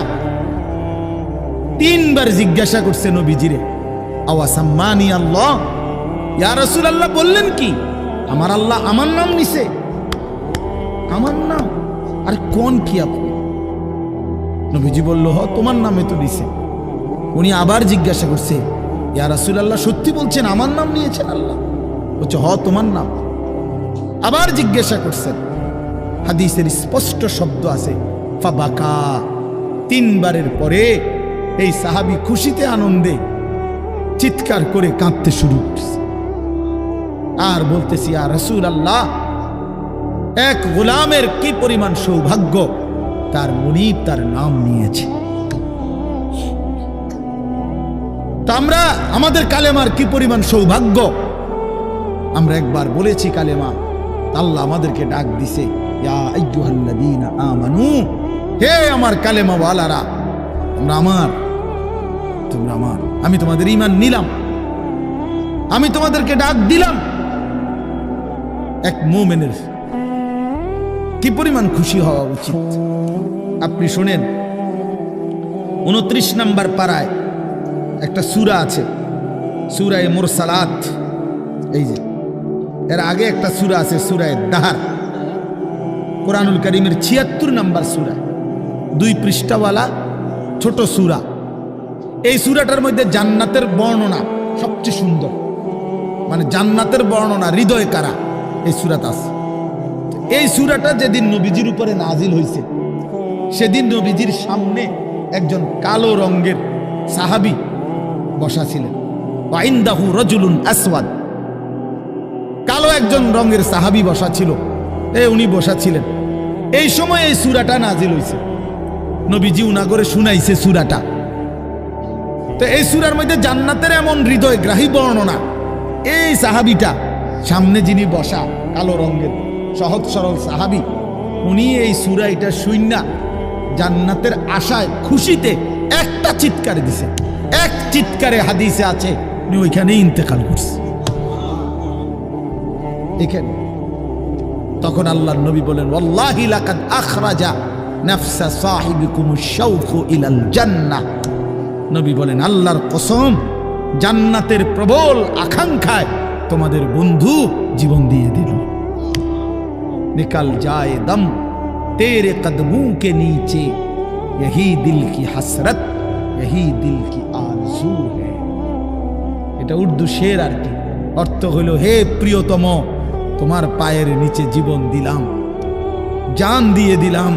3 বার জিজ্ঞাসা করছে নবীজিরে, আওয়াসাম্মানি আল্লাহ, ইয়া রাসূলুল্লাহ বললেন কি আমার আল্লাহ আমার নাম নিছে? আমার নাম? আর কোন কি আপনি? নবীজি বলল, হ তোমার নামে তো নিছে। উনি আবার জিজ্ঞাসা করছে, ইয়া রাসূলুল্লাহ সত্যি বলছেন আমার নাম নিয়েছেন আল্লাহ? বলছে, হ তোমার নাম। আবার জিজ্ঞাসা করছেন, হাদিসের স্পষ্ট শব্দ আছে ফাবাকা। 3 বারের পরে এই সাহাবী খুশিতে আনন্দে চিৎকার করে কাঁদতে শুরু করছে আর বলতেছি, ইয়া রাসূলুল্লাহ, এক গোলামের কি পরিমাণ সৌভাগ্য, তার মুনিব তার নাম নিয়েছে। তা আমরা আমাদের কালেমার কি পরিমাণ সৌভাগ্য, আমরা একবার বলেছি কালেমা, আল্লাহ আমাদেরকে ডাক দিছে, ইয়া আইয়ুহাল্লাযীনা আমানু, হে আমার কালেমা ওয়ালারা, তোমরা আমার, তোমরা আমার, আমি তোমাদের ঈমান নিলাম, আমি তোমাদেরকে ডাক দিলাম। এক মুমিনের কি পরিমাণ খুশি হওয়া উচিত আপনি শোনেন। 29 নম্বর পারায় একটা সূরা আছে, সূরা মুরসালাত। এই যে এর আগে একটা সূরা আছে, সূরা দাহার, কোরআনুল কারীমের 76 নম্বর সূরা, 2 পৃষ্ঠাওয়ালা ছোট সূরা। এই সূরাটার মধ্যে জান্নাতের বর্ণনা সবচেয়ে সুন্দর, মানে জান্নাতের বর্ণনা হৃদয় কারা এই সূরাতে আছে। এই সূরাটা যেদিন নবীজির উপরে নাজিল হয়েছে, সেদিন নবীজির সামনে একজন কালো রঙের সাহাবী বসা ছিলেন। ওয়া ইনদাহু রাজুলুন আসওয়াদ, কালো একজন রঙের সাহাবী বসা ছিল, উনি বসা ছিলেন। এই সময় এই সূরাটা নাজিল হয়েছে, নবীজি উনাগরে শুনাইছে সূরাটা। তো এই সূরার মধ্যে জান্নাতের এমন হৃদয়গ্রাহী বর্ণনা। এই সাহাবীটা সামনে যিনি বসা কালো রঙের সহজ সরল সাহাবী, উনি এই সূরা এটা শুইনা জান্নাতের আশায় খুশিতে একটা চিৎকার দিছে, এক চিৎকারে হাদিসে আছে উনি ওইখানেই ইন্তেকাল করছে। এখানে তখন আল্লাহর নবী বলেন, ওয়াল্লাহি লাকাদ আখরাজা নাফসা সাহিবিকুমুশ শাওকু ইলাল জান্নাহ। নবী বলেন, আল্লাহর কসম, জান্নাতের প্রবল আকাঙ্ক্ষায় তোমাদের বন্ধু জীবন দিয়ে দিল। निकल जाए दम तेरे कदमों के नीचे, यही दिल की हसरत, यही दिल की आरज़ू है। এটা উর্দু শের আর কি, অর্থ হলো, হে প্রিয়তম, তোমার পায়ের নিচে জীবন দিলাম, জান দিয়ে দিলাম,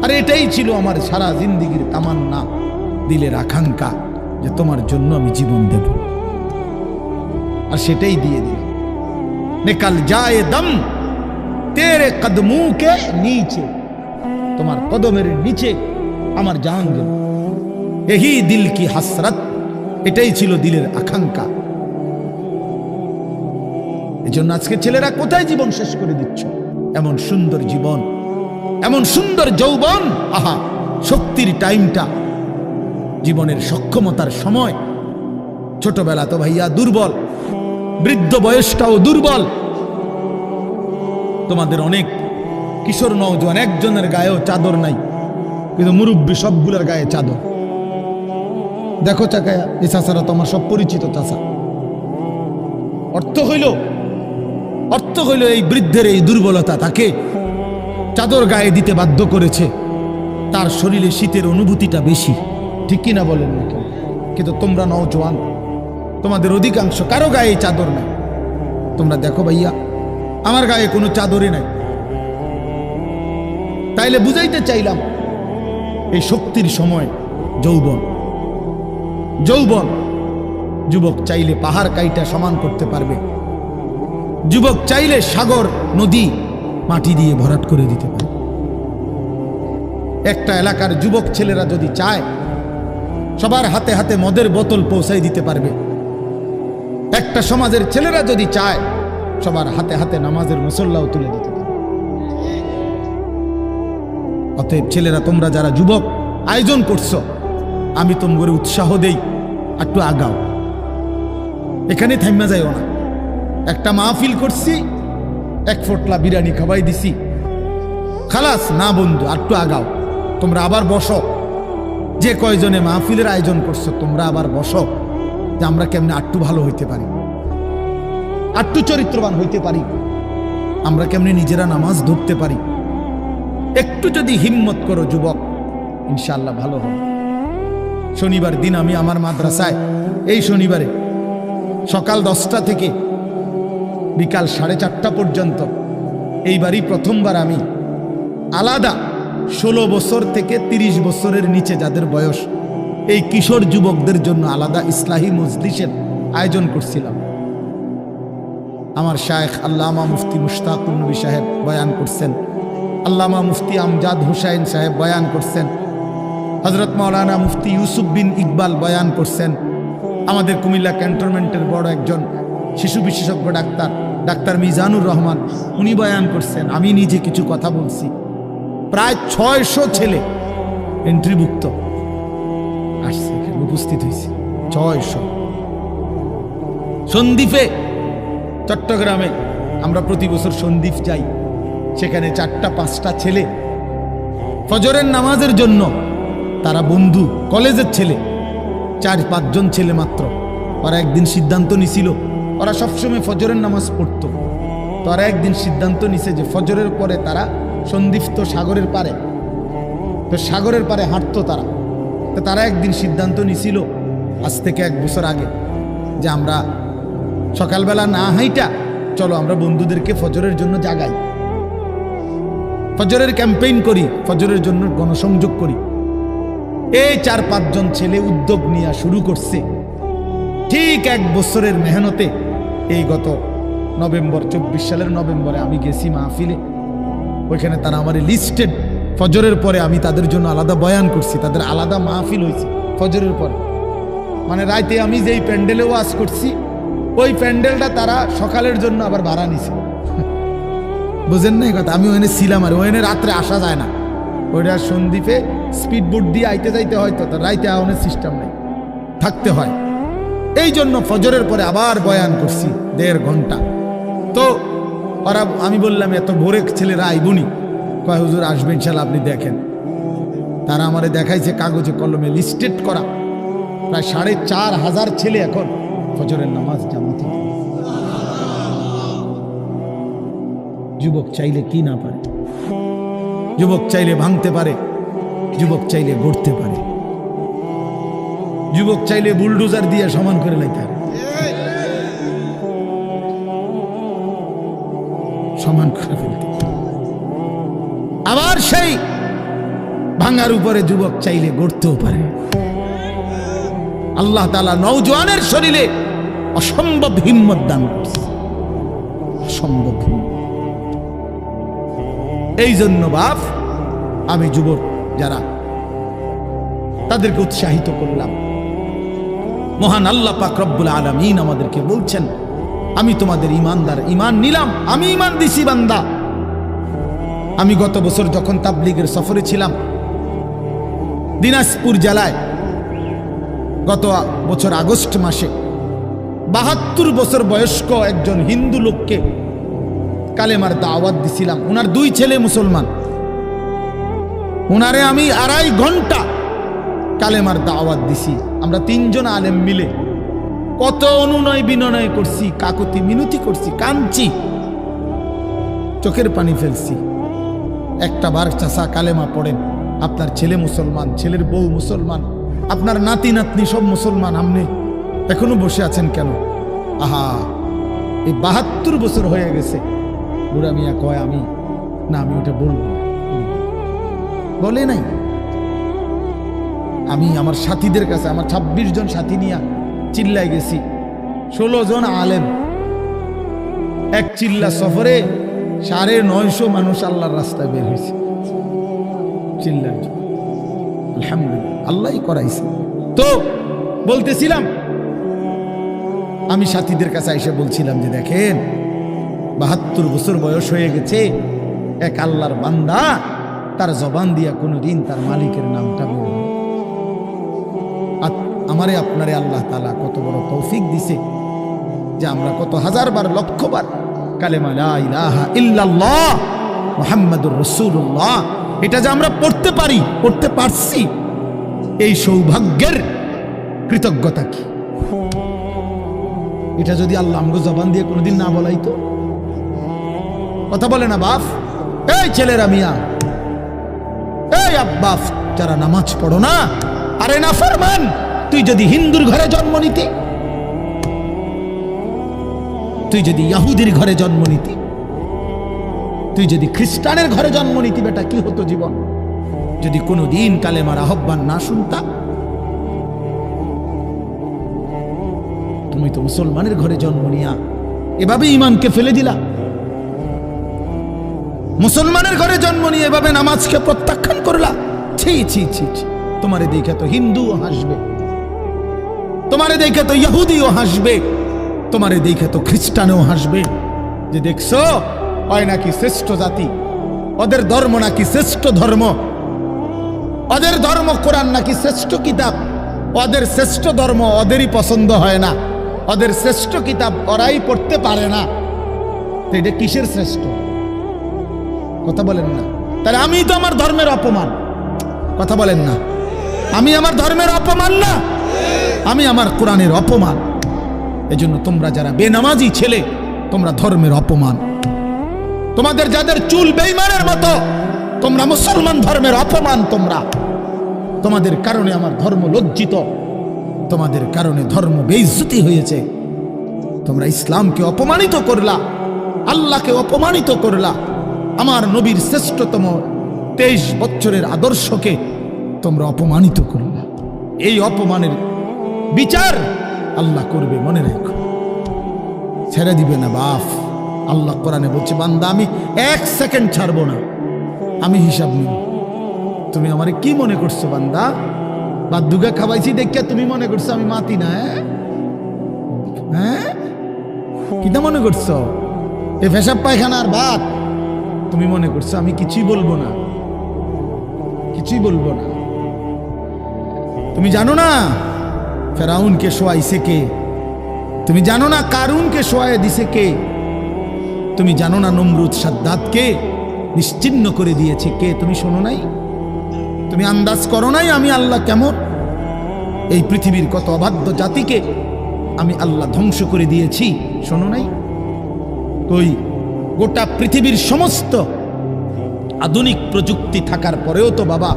আর এটাই ছিল আমার সারা জিন্দেগীর তামান্না, দিলের আকাঙ্ক্ষা, যে তোমার জন্য আমি জীবন দেব, আর সেটাই দিয়ে দিলাম। নিকল যায় দম তেরে কদমু কে নিচে, তোমার কদমের নিচে আমার জান গেল। এই দিল কি হাসরত, এটাই ছিল দিলের আকাঙ্ক্ষা। এজন্য আজকে ছেলেরা কোথায় জীবন শেষ করে দিচ্ছ? এমন সুন্দর জীবন, এমন সুন্দর যৌবন, আহা, শক্তির টাইমটা, জীবনের সক্ষমতার সময়। ছোটবেলা তো ভাইয়া দুর্বল, বৃদ্ধ বয়সটাও দুর্বল। তোমাদের অনেক কিশোর নওজোয়ান একজনের গায়েও চাদর নাই, কিন্তু মুরব্বী সবগুলোর গায়ে চাদর। দেখো চাকায়া, এই চাচারা তো আমার সব পরিচিত চাচা। অর্থ হইল এই বৃদ্ধের এই দুর্বলতা তাকে চাদর গায়ে দিতে বাধ্য করেছে। তার শরীরে শীতের অনুভূতিটা বেশি, ঠিক কিনা বলেন না কেউ? কিন্তু তোমরা নওজোয়ান, তোমাদের অধিকাংশ কারো গায়ে চাদর নাই। তোমরা দেখো ভাইয়া, আমার গায়ে কোনো চাদরই নাই। তাইলে বুঝাইতে চাইলাম এই শক্তির সময় যৌবন। যুবক চাইলে পাহাড় কাইটা সমান করতে পারবে। যুবক চাইলে সাগর নদী মাটি দিয়ে ভরাট করে দিতে পারে। একটা এলাকার যুবক ছেলেরা যদি চায়, সবার হাতে হাতে মদের বোতল পৌঁছাই দিতে পারবে। একটা সমাজের ছেলেরা যদি চায়, সবার হাতে হাতে নামাজের মুসল্লাও তুলে দিতে পারবে। অতএব ছেলেরা, তোমরা যারা যুবক আয়োজন করছো, আমি তোমাদের উৎসাহ দেই, একটু আগাও, এখানে থাইমা যাইও না। একটা মাহফিল করছি, এক ফোটলা বিরিয়ানি খাওয়াই দিছি, খালাস না বন্ধু, একটু আগাও। তোমরা আবার বসো, যে কয়জনে মাহফিলের আয়োজন করছো তোমরা আবার বসো, যে আমরা কেমনে আটটু ভালো হইতে পারি, আটটু চরিত্রবান হইতে পারি, আমরা কেমনে নিজেরা নামাজ ধরতে পারি। একটু যদি হিম্মত করো যুবক, ইনশাআল্লাহ ভালো হবে। শনিবার দিন আমি আমার মাদ্রাসায় এই শনিবারে সকাল 10টা থেকে বিকাল 4:30 পর্যন্ত, এইবারই প্রথমবার আমি আলাদা 16 বছর থেকে 30 বছরের নিচে যাদের বয়স, এই কিশোর যুবকদের জন্য আলাদা ইসলাহি মজলিসের আয়োজন করছিলাম। আমার শায়েখ আল্লামা মুফতি মুশতাকুর নবী সাহেব বয়ান করছেন, আল্লামা মুফতি আমজাদ হুসাইন সাহেব বয়ান করছেন, হযরত মাওলানা মুফতি ইউসুফ বিন ইকবাল বয়ান করছেন, আমাদের কুমিল্লা ক্যান্টনমেন্টের বড় একজন শিশু বিশেষজ্ঞ ডাক্তার মিজানুর রহমান উনি বয়ান করছেন, আমি নিজে কিছু কথা বলছি। প্রায় 600 ছেলে এন্ট্রিভুক্ত আসছে, উপস্থিত হয়েছে 600। সন্দ্বীপে, চট্টগ্রামে আমরা প্রতি বছর সন্দ্বীপ যাই, সেখানে 4টা-5টা ছেলে ফজরের নামাজের জন্য, তারা বন্ধু কলেজের ছেলে, 4-5 জন ছেলে মাত্র। ওরা একদিন সিদ্ধান্ত নিছিল, ওরা সবসময় ফজরের নামাজ পড়তো, তো ওরা একদিন সিদ্ধান্ত নিছে যে ফজরের পরে তারা সন্দ্বীপ তো সাগরের পারে, তো সাগরের পারে হাঁটতো তারা। তো তারা একদিন সিদ্ধান্ত নিছিল আজ থেকে 1 বছর আগে, যে আমরা সকালবেলা না হাইটা চলো আমরা বন্ধুদেরকে ফজরের জন্য জাগাই, ফজরের ক্যাম্পেইন করি, ফজরের জন্য গণসংযোগ করি। এই 4-5 জন ছেলে উদ্যোগ নিয়ে শুরু করছে। ঠিক 1 বছরের মেহনতে এই গত নভেম্বর, 24 সালের নভেম্বরে আমি গেছি মাহফিলে, ওইখানে তারা আমার লিস্টেড। ফজরের পরে আমি তাদের জন্য আলাদা বয়ান করছি, তাদের আলাদা মাহফিল হয়েছে ফজরের পরে। মানে রাতে আমি যেই প্যান্ডেলে ওয়াজ করছি, ওই প্যান্ডেলটা তারা সকালের জন্য আবার ভাড়া নিছে। বুঝেন না এই কথা? আমি ওখানে ছিলাম, আর ওখানে রাত্রে আসা যায় না, ওইটা সন্দ্বীপে স্পিড বোট দিয়ে আইতে যাইতে হয়, তো রাইতে আওয়ানোর সিস্টেম নেই, থাকতে হয়। এই জন্য ফজরের পরে আবার বয়ান করছি 1.5 ঘন্টা। তো ওরা, আমি বললাম এত ভোরে ছেলেরা আইবনি, কয় হুজুর আসবে ইনশাল্লাহ, আপনি দেখেন। তারা আমারে দেখাইছে কাগজে কলমে লিস্টেড করা প্রায় 4,500 ছেলে এখন ফজরের নামাজ জামাতে। যুবক চাইলে কি না পারে, যুবক চাইলে ভাঙতে পারে, যুবক চাইলে গড়তে পারে, যুবক চাইলে বুলডোজার দিয়ে সমান করে লাইতে পারে, সমান করে ফেলতে। আবার সেই ভাঙার উপরে যুবক চাইলে গড়তেও পারে। আল্লাহ তাআলা নওজোয়ানের শরীরে অসম্ভব হিম্মত দান করছে, অসম্ভব হিম্মত। এই জন্য বাপ, আমি যুবক যারা, তাদেরকে উৎসাহিত করলাম। মহান আল্লাহ পাক রব্বুল আলামিন আমাদেরকে বলছেন, আমি তোমাদের ইমানদার, ইমান নিলাম, আমি ইমান দিছি বান্দা। আমি গত বছর যখন তাবলীগের সফরে ছিলাম দিনাজপুর জেলায়, গত বছর আগস্ট মাসে 72 বছর বয়স্ক একজন হিন্দু লোককে কালেমার দাওয়াত দিছিলাম। ওনার 2 ছেলে মুসলমান, ওনারে আমি 2.5 ঘন্টা কালেমার দাওয়াত দিছি। আমরা 3 জন আলেম মিলে কত অনুনয় বিনয় করছি, কাকুতি মিনতি করছি, কাঁদছি, চোখের পানি ফেলছি। একটা বার চাচা কালেমা পড়েন, আপনার ছেলে মুসলমান, ছেলের বউ মুসলমান, আপনার নাতি নাতনি সব মুসলমান, আপনি এখনো বসে আছেন কেন? আহা, এই 72 বছর হয়ে গেছে। বুড়া মিয়া কয় আমি ওটা বলবো না। বলে নাই। আমি আমার সাথীদের কাছে, আমার 26 জন সাথী নিয়ে চিল্লায় গেছি। 16 জন আলেম, এক চিল্লা সফরে 950 মানুষ আল্লাহর রাস্তায় বের হয়েছে চিল্লার জন্য। আলহামদুলিল্লাহ, আল্লাহই করাইছে। তো বলতেছিলাম, আমি সাথীদের কাছে এসে বলছিলাম যে দেখেন 72 বছর বয়স হয়ে গেছে, এক আল্লাহর বান্দা তার জবান দিয়া কোনোদিন তার মালিকের নামটা বলবে। আমারে আপনারে আল্লাহ তাআলা কত বড় তৌফিক দিছে যে আমরা কত হাজারবার লক্ষবার কালেমা লা ইলাহা ইল্লাল্লাহ মুহাম্মাদুর রাসূলুল্লাহ এটা যে আমরা পড়তে পারি, পড়তে পারছি, এই সৌভাগ্যের কৃতজ্ঞতা কি? এটা যদি আল্লাহ আমগো জবান দিয়ে কোনোদিন না বলাইতো। কথা বলে না বাপ, এই ছেলেরা মিয়া, এই আব্বাস যারা নামাজ পড়ো না, আরে না ফরমান, তুই যদি হিন্দুর ঘরে জন্ম নিতি, তুই যদি ইহুদির ঘরে জন্ম নিতি, তুই যদি খ্রিস্টানের ঘরে জন্ম নিতি, বেটা কি হতো জীবন যদি কোনোদিন কালেমার আহ্বান না শুনতা? তুমি তো মুসলমানের ঘরে জন্ম নিয়া এভাবে ইমানকে ফেলে দিলা। মুসলমানের ঘরে জন্ম নিয়ে এভাবে নামাজকে প্রত্যাখ্যান করলা। ছি ছি ছি ছি, তোমারে দেখে তো হিন্দুও হাসবে, তোমারে দেখে তো ইহুদিও হাসবে, তোমারে দেখে তো খ্রিস্টানও হাসবে যে দেখছো হয় নাকি শ্রেষ্ঠ জাতি, ওদের ধর্ম নাকি শ্রেষ্ঠ ধর্ম, ওদের ধর্ম কোরআন নাকি শ্রেষ্ঠ কিতাব, ওদের শ্রেষ্ঠ ধর্ম ওদেরই পছন্দ হয় না, ওদের শ্রেষ্ঠ কিতাব ওরাই পড়তে পারে না। তো এটা কিসের শ্রেষ্ঠ? কথা বলেন না। তাহলে আমি তো আমার ধর্মের অপমান। কথা বলেন না, আমি আমার ধর্মের অপমান না, আমি আমার কোরআনের অপমান। এজন্য তোমরা যারা বেনামাজি ছেলে, তোমরা ধর্মের অপমান। তোমাদের যাদের চুল বেঈমানের মতো, তোমরা মুসলমান ধর্মের অপমান। তোমাদের কারণে আমার ধর্ম লজ্জিত, তোমাদের কারণে ধর্ম বেইজ্জতি হয়েছে। তোমরা ইসলামকে অপমানিত করলা, আল্লাহকে অপমানিত করলা, আমার নবীর শ্রেষ্ঠতম 23 বছরের আদর্শকে তোমরা অপমানিত করলা। এই অপমানের বিচার আল্লাহ করবে, মনে রাখো, ছেড়ে দিবে না বাপ। আল্লাহ কোরআনে বলছে, বান্দা আমি 1 সেকেন্ড ছাড়বো না, আমি হিসাব নিব। তুমি আমারে কি মনে করছো বান্দা? বাদ দুগা খাওয়াইছি দেখিয়া তুমি মনে করছো আমি মাতি না? হ্যাঁ, কিটা মনে করছো? এ পেশাব পায়খানার ভাত তুমি মনে করছো আমি কিছুই বলবো না, কিছুই বলবো না। তুমি জানো না ফেরাউনকে শোয়াইছে কে? তুমি জানো না কারুনকে শোয়াই দিছে কে? তুমি জানো না নমরুদ সাদ্দাতকে নিশ্চিহ্ন করে দিয়েছে কে? তুমি শোনো নাই? তুমি আন্দাজ করো নাই আমি আল্লাহ কেমন? এই পৃথিবীর কত অবাধ্য জাতিকে আমি আল্লাহ ধ্বংস করে দিয়েছি, শোনো নাই? ওই গোটা পৃথিবীর সমস্ত আধুনিক প্রযুক্তি থাকার পরেও তো বাবা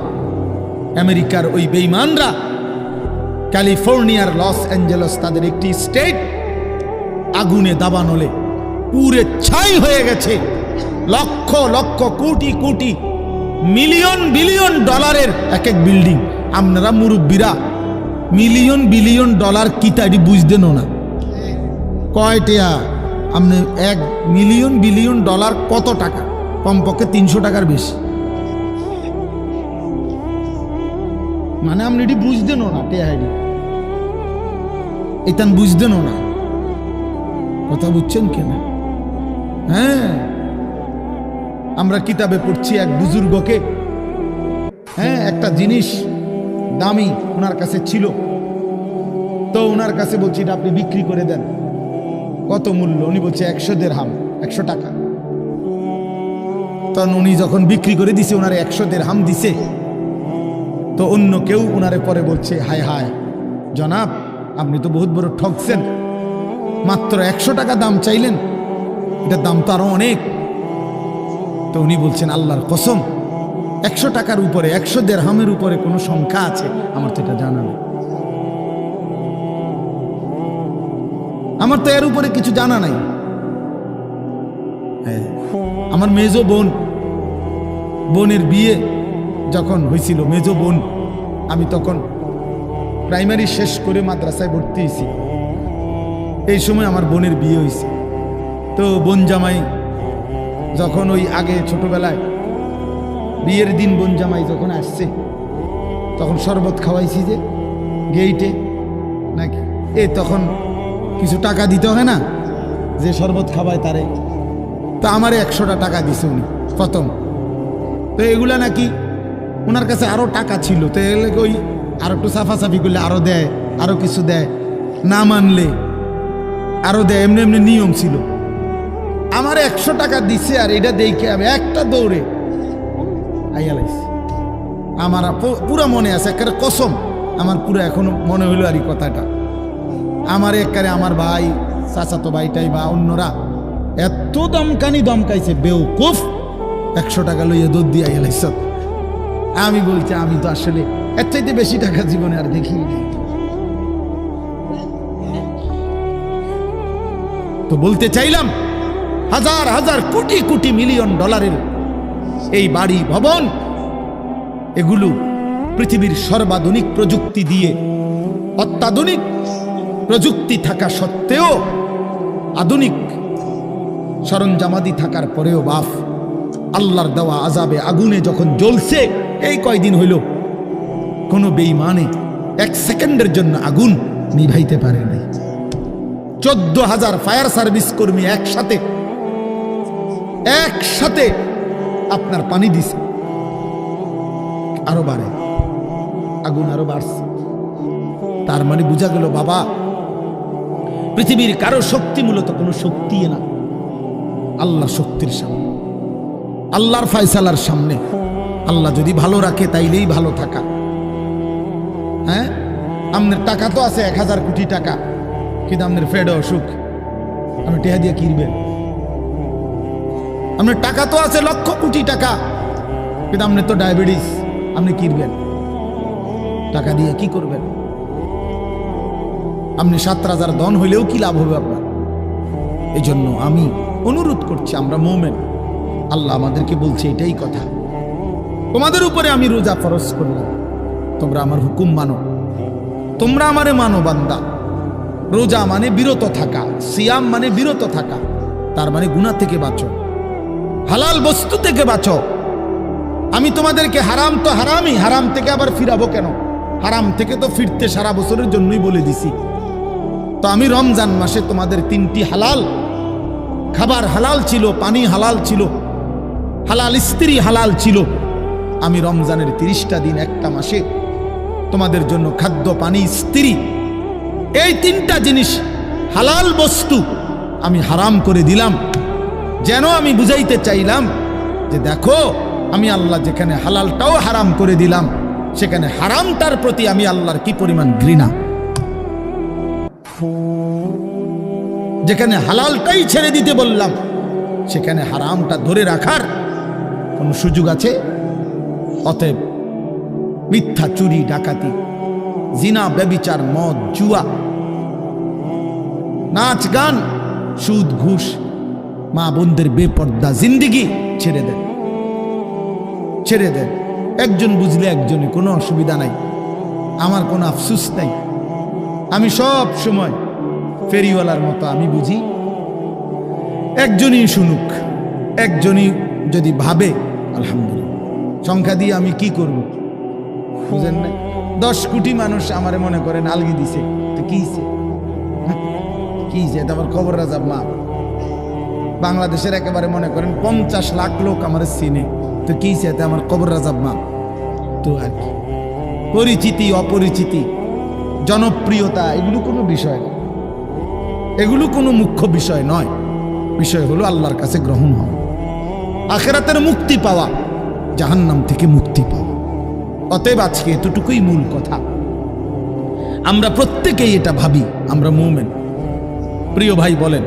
আমেরিকার ওই বেঈমানরা, ক্যালিফোর্নিয়ার লস অ্যাঞ্জেলস তাদের একটি স্টেট আগুনে দাবানলে পুরে ছাই হয়ে গেছে। লক্ষ লক্ষ কোটি কোটি মিলিয়ন বিলিয়ন ডলারের এক এক বিল্ডিং। আপনারা মুরব্বীরা মিলিয়ন বিলিয়ন ডলার কি তাই বুঝতেন না? কয়টা আপনি 1 মিলিয়ন বিলিয়ন ডলার কত টাকা? কমপক্ষে 300 টাকার বেশি। মানে আপনি এটি বুঝতেন না, টেহাইডি এটা বুঝতেন না। কথা বুঝছেন কেন? হ্যাঁ, আমরা কিতাবে পড়ছি এক বুজুর্গকে, হ্যাঁ, একটা জিনিস দামি ওনার কাছে ছিল, তো ওনার কাছে বলছি এটা আপনি বিক্রি করে দেন। কত মূল্য? উনি বলছে 100 দিরহাম, 100 টাকা। তখন উনি যখন বিক্রি করে দিছে, ওনার 100 দিরহাম দিছে। তো অন্য কেউ উনারে পরে বলছে, হায় হায় জনাব, আপনি তো বহুত বড় ঠকছেন, মাত্র 100 টাকা দাম চাইলেন, এটার দাম তো আরো অনেক। তো উনি বলছেন, আল্লাহর কসম, 100 টাকার উপরে, 100 দিরহামের উপরে কোনো সংখ্যা আছে আমার তো এটা জানা নেই, আমার তো এর উপরে কিছু জানা নাই। আমার মেজো বোনের বিয়ে যখন হয়েছিল, মেজো বোন, আমি তখন প্রাইমারি শেষ করে মাদ্রাসায় ভর্তি হয়েছি, এই সময় আমার বোনের বিয়ে হয়েছে। তো বোন জামাই যখন ওই আগে ছোটবেলায় বিয়ের দিন বোন জামাই যখন আসছে, তখন শরবত খাওয়াইছি যে গেইটে নাকি, তখন কিছু টাকা দিতে হয় না, যে শরবত খাওয়ায় তারে। তো আমারে 100টা টাকা দিছে উনি প্রথম। তো এগুলা নাকি ওনার কাছে আরো টাকা ছিল, তো এগুলো ওই আরো একটু সাফাসাফি করলে আরো দেয়, আরো কিছু দেয়, না মানলে আরো দেয়, এমনি এমনি নিয়ম ছিল। আমার 100 টাকা দিছে, আর এটা দেখে আমি একটা দৌড়ে আইয়ালাইছি। আমার পুরা মনে আছে, একেবারে কসম, আমার পুরো এখনো মনে হইলো আর এই কথাটা। আমার একেবারে আমার ভাই, চাচাতো ভাইটাই বা অন্যরা এত দমকাইছে, বেউকুফ, 100 টাকা লইয়া দৌড় দিয়ে আইয়ালাইছ। আমি বলছি, আমি তো আসলে এর চাইতে বেশি টাকা জীবনে আর দেখি। তো বলতে চাইলাম, হাজার হাজার কোটি কোটি মিলিয়ন ডলারের এই বাড়ি ভবন, এগুলো পৃথিবীর সর্বাধুনিক প্রযুক্তি দিয়ে, অত্যাধুনিক প্রযুক্তি থাকা সত্ত্বেও, আধুনিক সরঞ্জামাদি থাকার পরেও বাপ আল্লাহর দেওয়া আযাবে আগুনে যখন জ্বলছে, এই কয়দিন হইল কোনো বেঈমানে 1 সেকেন্ডের জন্য আগুন নিভাইতে পারে নাই। 14,000 ফায়ার সার্ভিস কর্মী একসাথে আপনার পানি দিছে, আরো বাড়ে, আগুন আরো বাড়ছে। তার মানে বোঝা গেল বাবা, পৃথিবীর কারো শক্তি মূলত কোনো শক্তি না, আল্লাহ শক্তির সামনে, আল্লাহর ফয়সালার সামনে। আল্লাহ যদি ভালো রাখে তাইলেই ভালো থাকা। হ্যাঁ, আপনার টাকা তো আছে 1000 কোটি টাকা, কিন্তু আপনার ফেড অসুখ, আপনি টেহা দিয়ে কিনবেন। আপনার টাকা তো আছে লক্ষ কোটি টাকা, কিন্তু আপনার তো ডায়াবেটিস, আপনি কিনবেন টাকা দিয়ে কি করবেন? আপনি 7,000 ধন হইলেও কি লাভ হবে আপনার? এই জন্য আমি অনুরোধ করছি, আমরা মুমিন, আল্লাহ আমাদেরকে বলছে এটাই কথা, তোমাদের উপরে আমি রোজা ফরজ করলাম, তোমরা আমার হুকুম মানো, তোমরা আমারে মানো বান্দা। রোজা মানে বিরত থাকা, সিয়াম মানে বিরত থাকা, তার মানে গুনাহ থেকে বাঁচো, হালাল বস্তু থেকে বাঁচো। আমি তোমাদেরকে হারাম তো হারামই, হারাম থেকে আবার ফিরাবো কেন? হারাম থেকে তো ফিরতে সারা বছরের জন্যই বলে দিছি। তো আমি রমজান মাসে তোমাদের 3টি হালাল খাবার হালাল ছিল, পানি হালাল ছিল, হালাল স্ত্রী হালাল ছিল। আমি রমজানের 30টা দিন, একটা মাসে তোমাদের জন্য খাদ্য, পানি, স্ত্রী, এই 3টা জিনিস হালাল বস্তু আমি হারাম করে দিলাম। যেন আমি বুঝাইতে চাইলাম যে দেখো, আমি আল্লাহ যেখানে হালালটাও হারাম করে দিলাম, সেখানে হারামটার প্রতি আমি আল্লাহর কি পরিমাণ ঘৃণা। যেখানে হালালটাই ছেড়ে দিতে বললাম, সেখানে হারামটা ধরে রাখার কোন সুযোগ আছে? অতএব মিথ্যা, চুরি, ডাকাতি, জিনা, ব্যভিচার, মদ, জুয়া, নাচ, গান, সুদ, ঘুষ, মা বোনদের বেপর্দা জিন্দেগি ছেড়ে দেন, ছেড়ে দেন। একজন বুঝলে একজনে, কোনো অসুবিধা নাই, আমার কোনো আফসুস নাই। আমি সব সময় ফেরিওয়ালার মতো আমি বুঝি, একজনই শুনুক, একজনই যদি ভাবে আলহামদুলিল্লাহ। সংখ্যা দিয়ে আমি কি করব বুঝেন না? 10 কোটি মানুষ আমারে মনে করেন আলগি দিছে, তো কিছে কিছে, আমার খবর রাজাব মা। বাংলাদেশের একেবারে মনে করেন 50 লাখ লোক আমার চিনে, তো কিছে, আমার খবর রাজাব মা। তো আর কি, পরিচিতি, অপরিচিতি, জনপ্রিয়তা, এগুলো কোনো বিষয় না, এগুলো কোনো মুখ্য বিষয় নয়। বিষয় হলো আল্লাহর কাছে গ্রহণ হওয়া, আখিরাতের মুক্তি পাওয়া, জাহান্নাম থেকে মুক্তি পাওয়া। অতএব আজকে এতটুকুই মূল কথা। আমরা প্রত্যেকেই এটা ভাবি আমরা মুমিন। প্রিয় ভাই বলেন,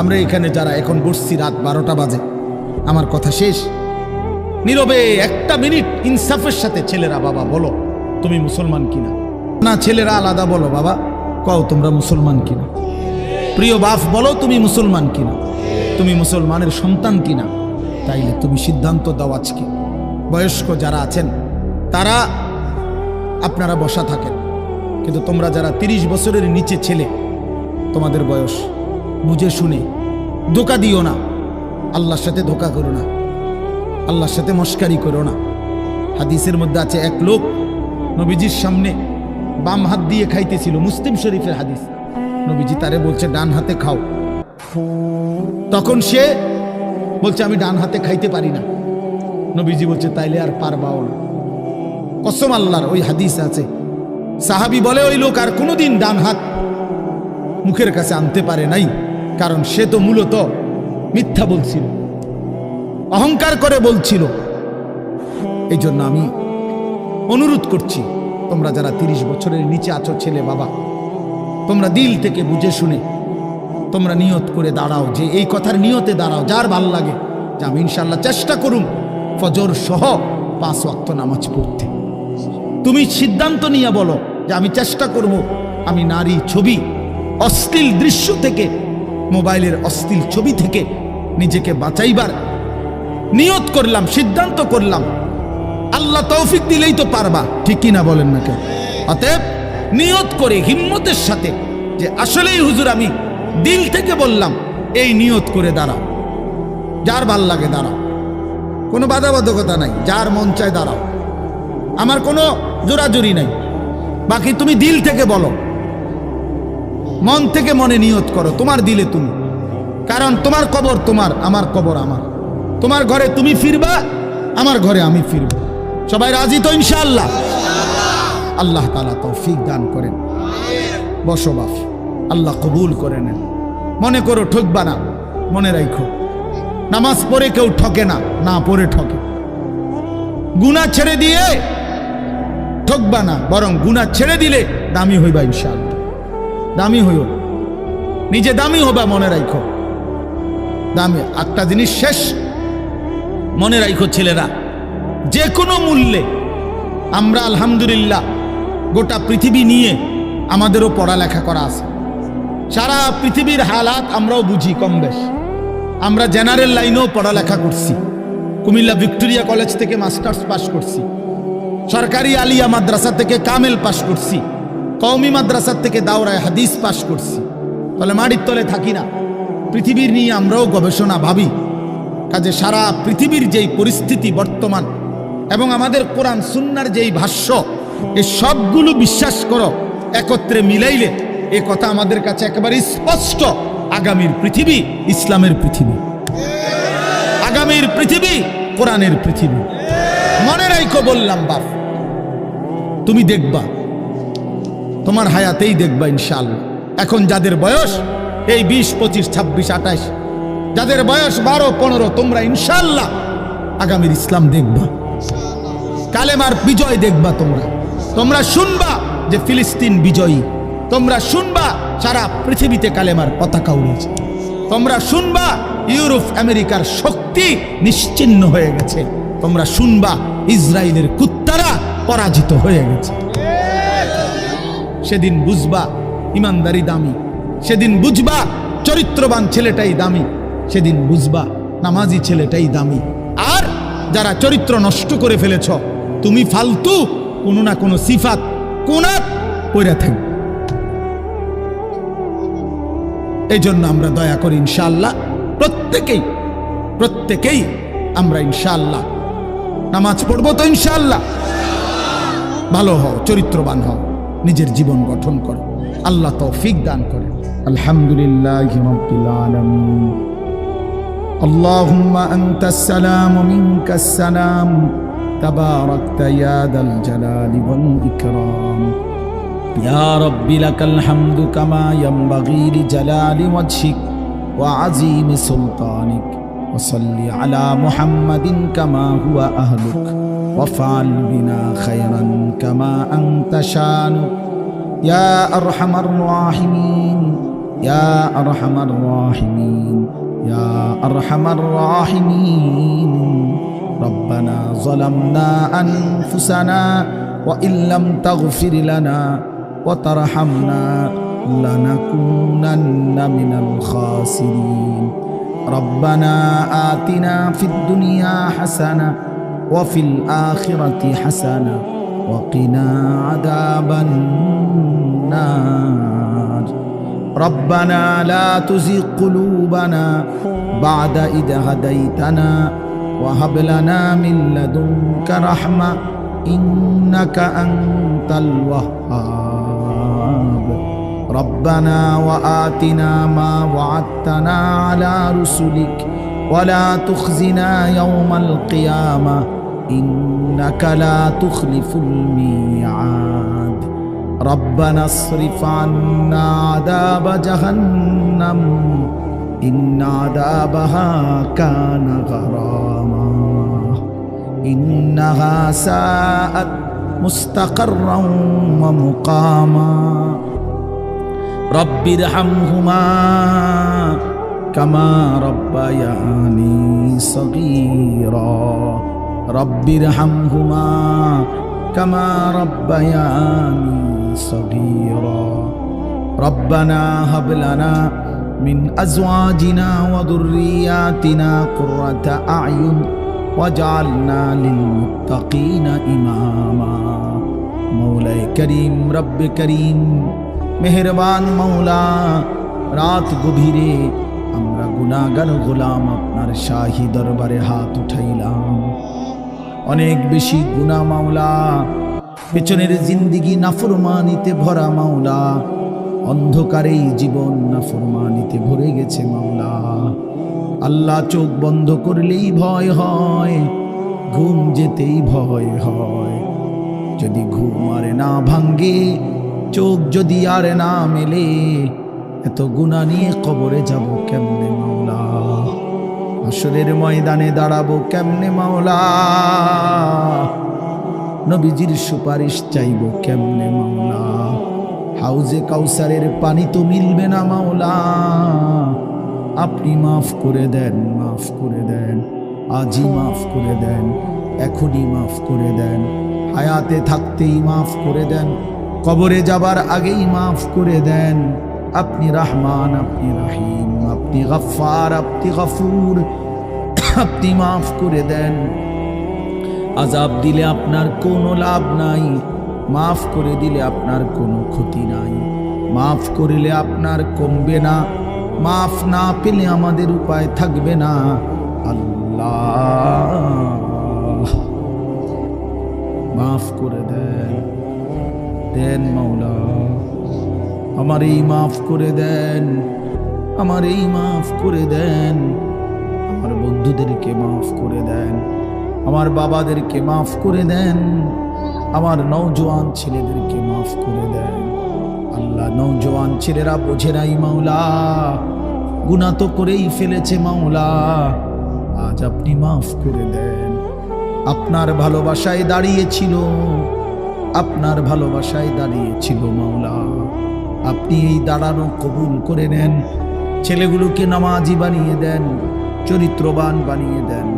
আমরা এখানে যারা এখন বসছি রাত 12টা বাজে, আমার কথা শেষ, নীরবে একটা মিনিট ইনসাফের সাথে ছেলেরা বাবা বলো তুমি মুসলমান কিনা। না ছেলেরা আলাদা বলো বাবা কও তোমরা মুসলমান কিনা। প্রিয় বাপ বলো তুমি মুসলমান কিনা, তুমি মুসলমানের সন্তান কিনা। তাইলে তুমি সিদ্ধান্ত দাও আজকে। বয়স্ক যারা আছেন তারা আপনারা বসা থাকেন, কিন্তু তোমরা যারা 30 বছরের নিচে ছেলে, তোমাদের বয়স, বুঝে শুনে ধোঁকা দিও না, আল্লাহর সাথে ধোঁকা করো না, আল্লাহর সাথে মস্কারি করো না। হাদিসের মধ্যে আছে এক লোক নবীজির সামনে বাম হাত দিয়ে খাইতেছিল, মুসলিম শরীফের হাদিস। নবীজি তারে বলছে ডান হাতে খাও, তখন সে বলছে আমি ডান হাতে খাইতে পারি না। নবীজি বলছে তাইলে আর পারবাও না। কসম আল্লাহর, ওই হাদিস আছে। সাহাবী বলে ওই লোক আর কোনোদিন ডান হাত মুখের কাছে আনতে পারে নাই, কারণ সে তো মূলত মিথ্যা বলছিল, অহংকার করে বলছিল। এই জন্য আমি অনুরোধ করছি, তোমরা যারা 30 বছরের নিচে আছো ছেলে বাবা, তোমরা দিল থেকে বুঝে শুনে তোমরা নিয়ত করে দাঁড়াও, যে এই কথার নিয়তে দাঁড়াও যার ভাল লাগে যে আমি ইনশাল্লাহ চেষ্টা করুম ফজর সহ 5 ওয়াক্ত নামাজ পড়তে। তুমি সিদ্ধান্ত নিয়ে বলো যে আমি চেষ্টা করব, আমি নারী ছবি, অশ্লীল দৃশ্য থেকে, মোবাইলের অশ্লীল ছবি থেকে নিজেকে বাঁচাইবার নিয়ত করলাম, সিদ্ধান্ত করলাম। আল্লাহ তৌফিক দিলেই তো পারবা, ঠিক কিনা বলেন না কেন? অতএব নিয়ত করে হিম্মতের সাথে যে আসলেই হুজুর আমি দিল থেকে বললাম, এই নিয়ত করে দাঁড়াও। যার ভাল লাগে দাঁড়াও, কোনো বাধাবাধকতা নাই, যার মন চায় দাঁড়াও, আমার কোনো জোরাজুরি নাই। বাকি তুমি দিল থেকে বলো, মন থেকে মনে নিয়ত করো, তোমার দিলে তুমি। কারণ তোমার কবর তোমার, আমার কবর আমার। তোমার ঘরে তুমি ফিরবা, আমার ঘরে আমি ফিরব। সবাই রাজি তো ইনশাআল্লাহ? আল্লাহ তাআলা তৌফিক দান করেন। বসো বাপ, আল্লাহ কবুল করে নেন। মনে করো ঠকবা না, মনে রাখো নামাজ পড়ে কেউ ঠকে না, না পড়ে ঠকে। গুনাহ ছেড়ে দিয়ে ঠকবা না, বরং গুনাহ ছেড়ে দিলে দামি হইবা ইনশাআল্লাহ। দামি হইও, নিজে দামি হবা, মনে রাখো দামি। একটা জিনিস শেষ মনে রাখো ছেলেরা, যে কোনো মূল্যে আমরা আলহামদুলিল্লাহ গোটা পৃথিবী নিয়ে আমাদেরও পড়ালেখা করা আছে। সারা পৃথিবীর হালাত আমরাও বুঝি কম বেশ। আমরা জেনারেল লাইনেও পড়ালেখা করছি, কুমিল্লা ভিক্টোরিয়া কলেজ থেকে মাস্টার্স পাস করছি, সরকারি আলিয়া মাদ্রাসা থেকে কামেল পাস করছি, কওমি মাদ্রাসা থেকে দাওরায়ে হাদিস পাস করছি। তাহলে মাটির তলে থাকি না, পৃথিবীর নিয়ে আমরাও গবেষণা ভাবি। কাজে সারা পৃথিবীর যেই পরিস্থিতি বর্তমান এবং আমাদের কোরআন সুন্নাহর যেই ভাষ্য, এই সবগুলো বিশ্বাস করো, একত্রে মিলাইলে এ কথা আমাদের কাছে একেবারে স্পষ্ট। আগামীর পৃথিবী ইসলামের পৃথিবী, আগামীর পৃথিবী কোরআনের পৃথিবী। মনে রাখো বললাম বাপ, তুমি দেখবা, তোমার হায়াতেই দেখবা ইনশাআল্লাহ। এখন যাদের বয়স এই 20, 25, 26, 28, যাদের বয়স 12, 15, তোমরা ইনশাআল্লাহ আগামীর ইসলাম দেখবা, কালেমার বিজয় দেখবা। তোমরা শুনবা যে ফিলিস্তিন বিজয়ী, তোমরা শুনবা সারা পৃথিবীতে কালেমার পতাকা উড়েছে, তোমরা শুনবা ইউরোপ আমেরিকার শক্তি নিশ্চিহ্ন হয়ে গেছে, তোমরা শুনবা ইসরায়েলের কুত্তারা পরাজিত হয়ে গেছে। সেদিন বুঝবা ইমানদারি দামি, সেদিন বুঝবা চরিত্রবান ছেলেটাই দামি, সেদিন বুঝবা নামাজি ছেলেটাই দামি। আর যারা চরিত্র নষ্ট করে ফেলেছ, তুমি ফালতু কোনো না কোনো সিফাত কোনাত পড়ে থাকবে। এই জন্য আমরা দয়া করি ইনশাআল্লাহ প্রত্যেকেই আমরা ইনশাআল্লাহ নামাজ পড়বো তো ইনশাআল্লাহ। ভালো হও, চরিত্রবান হও, নিজের জীবন গঠন করো, আল্লাহ তৌফিক দান করেন। আলহামদুলিল্লাহি রাব্বিল আলামিন। আল্লাহুম্মা আনতাস সালাম ওয়া মিনকাস সালাম, তাবারাকতা ইয়া দাল জালালি ওয়াল ইকরাম। ইয়া রাব্বি লাকাল হামদু কামা ইয়ানবাগি লিজালালি ওয়াজহিক ওয়া আযীমি সুলতানিক। ওয়া সাল্লি আলা মুহাম্মাদিন কামা হুয়া আহলুক وافعل بنا خيرا كما أنت شانك يا أرحم الراحمين يا أرحم الراحمين يا أرحم الراحمين ربنا ظلمنا أنفسنا وإن لم تغفر لنا وترحمنا لنكونن من الخاسرين ربنا آتنا في الدنيا حسنة وفي الآخرة حسنة وقنا عذاب النار ربنا لا تزغ قلوبنا بعد إذ هديتنا وهب لنا من لدنك رحمة إنك أنت الوهاب ربنا وآتنا ما وعدتنا على رسلك ولا تخزنا يوم القيامة إنك لا تخلف الميعاد ربنا اصرف عنا عذاب جهنم إن عذابها كان غراما إنها ساءت مستقرا ومقاما رب ارحمهما كما ربياني صغيرا رب ارحمهما كما ربياني صغيرا ربنا هب لنا من أزواجنا وذرياتنا قرة أعين واجعلنا للمتقين إماما مولاي كريم رب كريم মেহেরবান মাওলা রাত গভীরে আমরা গুনাহগার গোলাম আপনার শাহী দরবারে হাত উঠাইলাম অনেক বেশি গুনাহ মাওলা পেছনের জিন্দেগি নাফরমানিতে ভরা মাওলা অন্ধকারেই জীবন নাফরমানিতে ভরে গেছে মাওলা আল্লাহ চোখ বন্ধ করলেই ভয় হয় ঘুম যেতেই ভয় হয় যদি ঘুম আর না ভাঙ্গে চোখ যদি আর না মেলে এত গুনাহ নিয়ে কবরে যাব কেমনে মাওলা হাসরের ময়দানে দাঁড়াবো কেমনে মাওলা নবীজির সুপারিশ চাইবো কেমনে মাওলা হাউজে কাউসারের পানি তো মিলবে না মাওলা আপনি মাফ করে দেন মাফ করে দেন আজই মাফ করে দেন এখনই মাফ করে দেন হায়াতে থাকতেই মাফ করে দেন কবরে যাবার আগেই মাফ করে দেন আপনি রহমান আপনি রহিম আপনি গফফার আপনি গফুর আপনি মাফ করে দেন আযাব দিলে আপনার কোনো লাভ নাই মাফ করে দিলে আপনার কোনো ক্ষতি নাই মাফ করিলে আপনার কমবে না মাফ না পেলে আমাদের উপায় থাকবে না আল্লাহ মাফ করে দেন দেন মাওলা আমার এই মাফ করে দেন আমার এই মাফ করে দেন আমার বন্ধুদেরকে মাফ করে দেন আমার বাবাদেরকে মাফ করে দেন আমার নওজোয়ান ছেলেদেরকে মাফ করে দেন আল্লাহ নওজোয়ান ছেলেরা বোঝে নাই মাওলা গুনাহ তো করেই ফেলেছে মাওলা আজ আপনি মাফ করে দেন আপনার ভালোবাসায় দাঁড়িয়েছিল আপনার ভালোবাসায় দাঁড়িয়েছিল মাওলা আপনি এই দাঁড়ানো কবুল করে নেন ছেলেগুলোকে নামাজি বানিয়ে দেন চরিত্রবান বানিয়ে দেন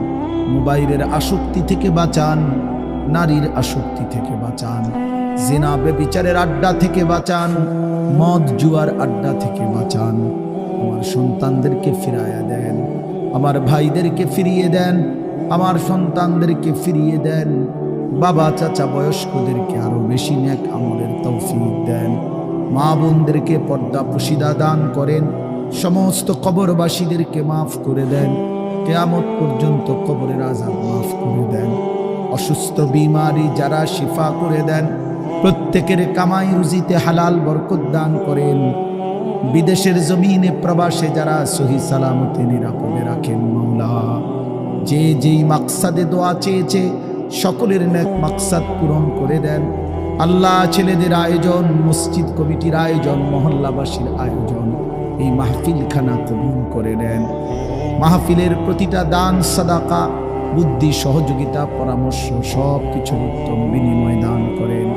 মোবাইলের আসক্তি থেকে বাঁচান নারীর আসক্তি থেকে বাঁচান জিনা ব্যভিচারের আড্ডা থেকে বাঁচান মদ জুয়ার আড্ডা থেকে বাঁচান আমার সন্তানদেরকে ফিরাইয়া দেন আমার ভাইদেরকে ফিরিয়ে দেন আমার সন্তানদেরকে ফিরিয়ে দেন বাবা চাচা বয়স্কদেরকে আরো বেশি নেক আমলের তৌফিক দেন মা বোনদেরকে পর্দা পুশিদা দান করেন সমস্ত কবরবাসীদেরকে মাফ করে দেন কিয়ামত পর্যন্ত কবরের আযাব মাফ করে দেন অসুস্থ বিমারি যারা শিফা করে দেন প্রত্যেকের কামাই রুজিতে হালাল বরকত দান করেন বিদেশের জমিনে প্রবাসে যারা সহি সালামতে নিরাপদে রাখেন মাওলা যে যেই মাকসাদে দোয়া চেয়েছে সকলের নেক মাকসাদ পূরণ করে দেন আল্লাহ ছেলেদের আয়োজন মসজিদ কমিটির আয়োজন মহল্লাবাসীর আয়োজন এই মাহফিলখানা কবুল করে নেন মাহফিলের প্রতিটা দান সাদাকা বুদ্ধি, সহযোগিতা, পরামর্শ সব কিছুর উত্তম বিনিময় দান করেন।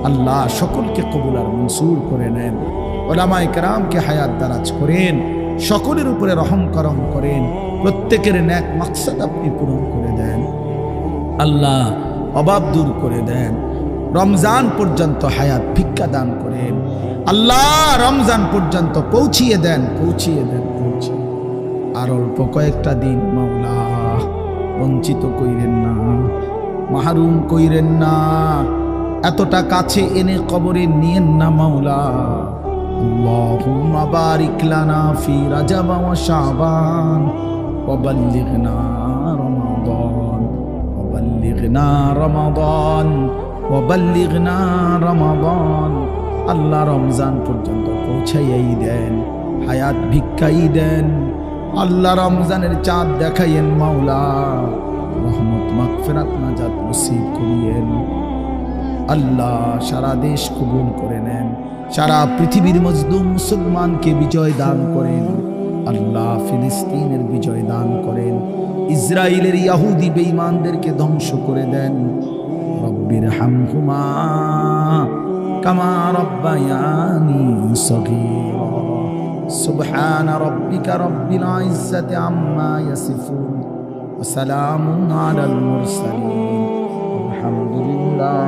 আল্লাহ সকলকে কবুল আর মনসুর করে নেন। ওলামায়ে কেরামকে হায়াত দারাজ করেন, সকলের উপরে রহম করম করেন, প্রত্যেকের নেক মাকসাদ আপনি পূরণ করে দেন। আল্লাহ অভাব দূর করে দেন। রমজান পর্যন্ত হায়াত ভিক্ষা দান করেন। আল্লাহ রমজান পর্যন্ত পৌঁছিয়ে দেন, পৌঁছিয়ে দেন, পৌঁছিয়ে। আর অল্প কয়েকটা দিন মাওলা, বঞ্চিত কইরেন না, মাহরুম কইরেন না, এতটা কাছে এনে কবরে নিয়েন না মাওলা। আল্লাহুম্মা বারিক লানা ফি রাজাব ওয়া শাবান ওয়া বাল্লিগনা রমাদান ওয়া বাল্লিগনা রমাদান ওয়া বাল্লিগনা রমাদান। আল্লাহ রমজান পর্যন্ত পৌঁছাইয়াই দেন, হায়াত ভিক্ষাই দেন। আল্লাহ রমজানের চাঁদ দেখাইয়েন মাওলা, রহমত মাগফিরাত নাজাত নসিব করিয়েন। আল্লাহ সারা দেশ কবুল করে নেন, সারা পৃথিবীর মজলুম মুসলমানকে বিজয় দান করেন। আল্লাহ ফিলিস্তিনের বিজয় দান করেন, ইসরায়েলের ইহুদি বেঈমানদেরকে ধ্বংস করে দেন। রব্বির হামহুমা কামা রব্বায়ানি সগীরা। সুবহান রাব্বিকা রব্বিল ইজ্জাতি আম্মা ইয়াসিফুন ওয়া সালামুন আলাল মুরসালিন। আলহামদুলিল্লাহ।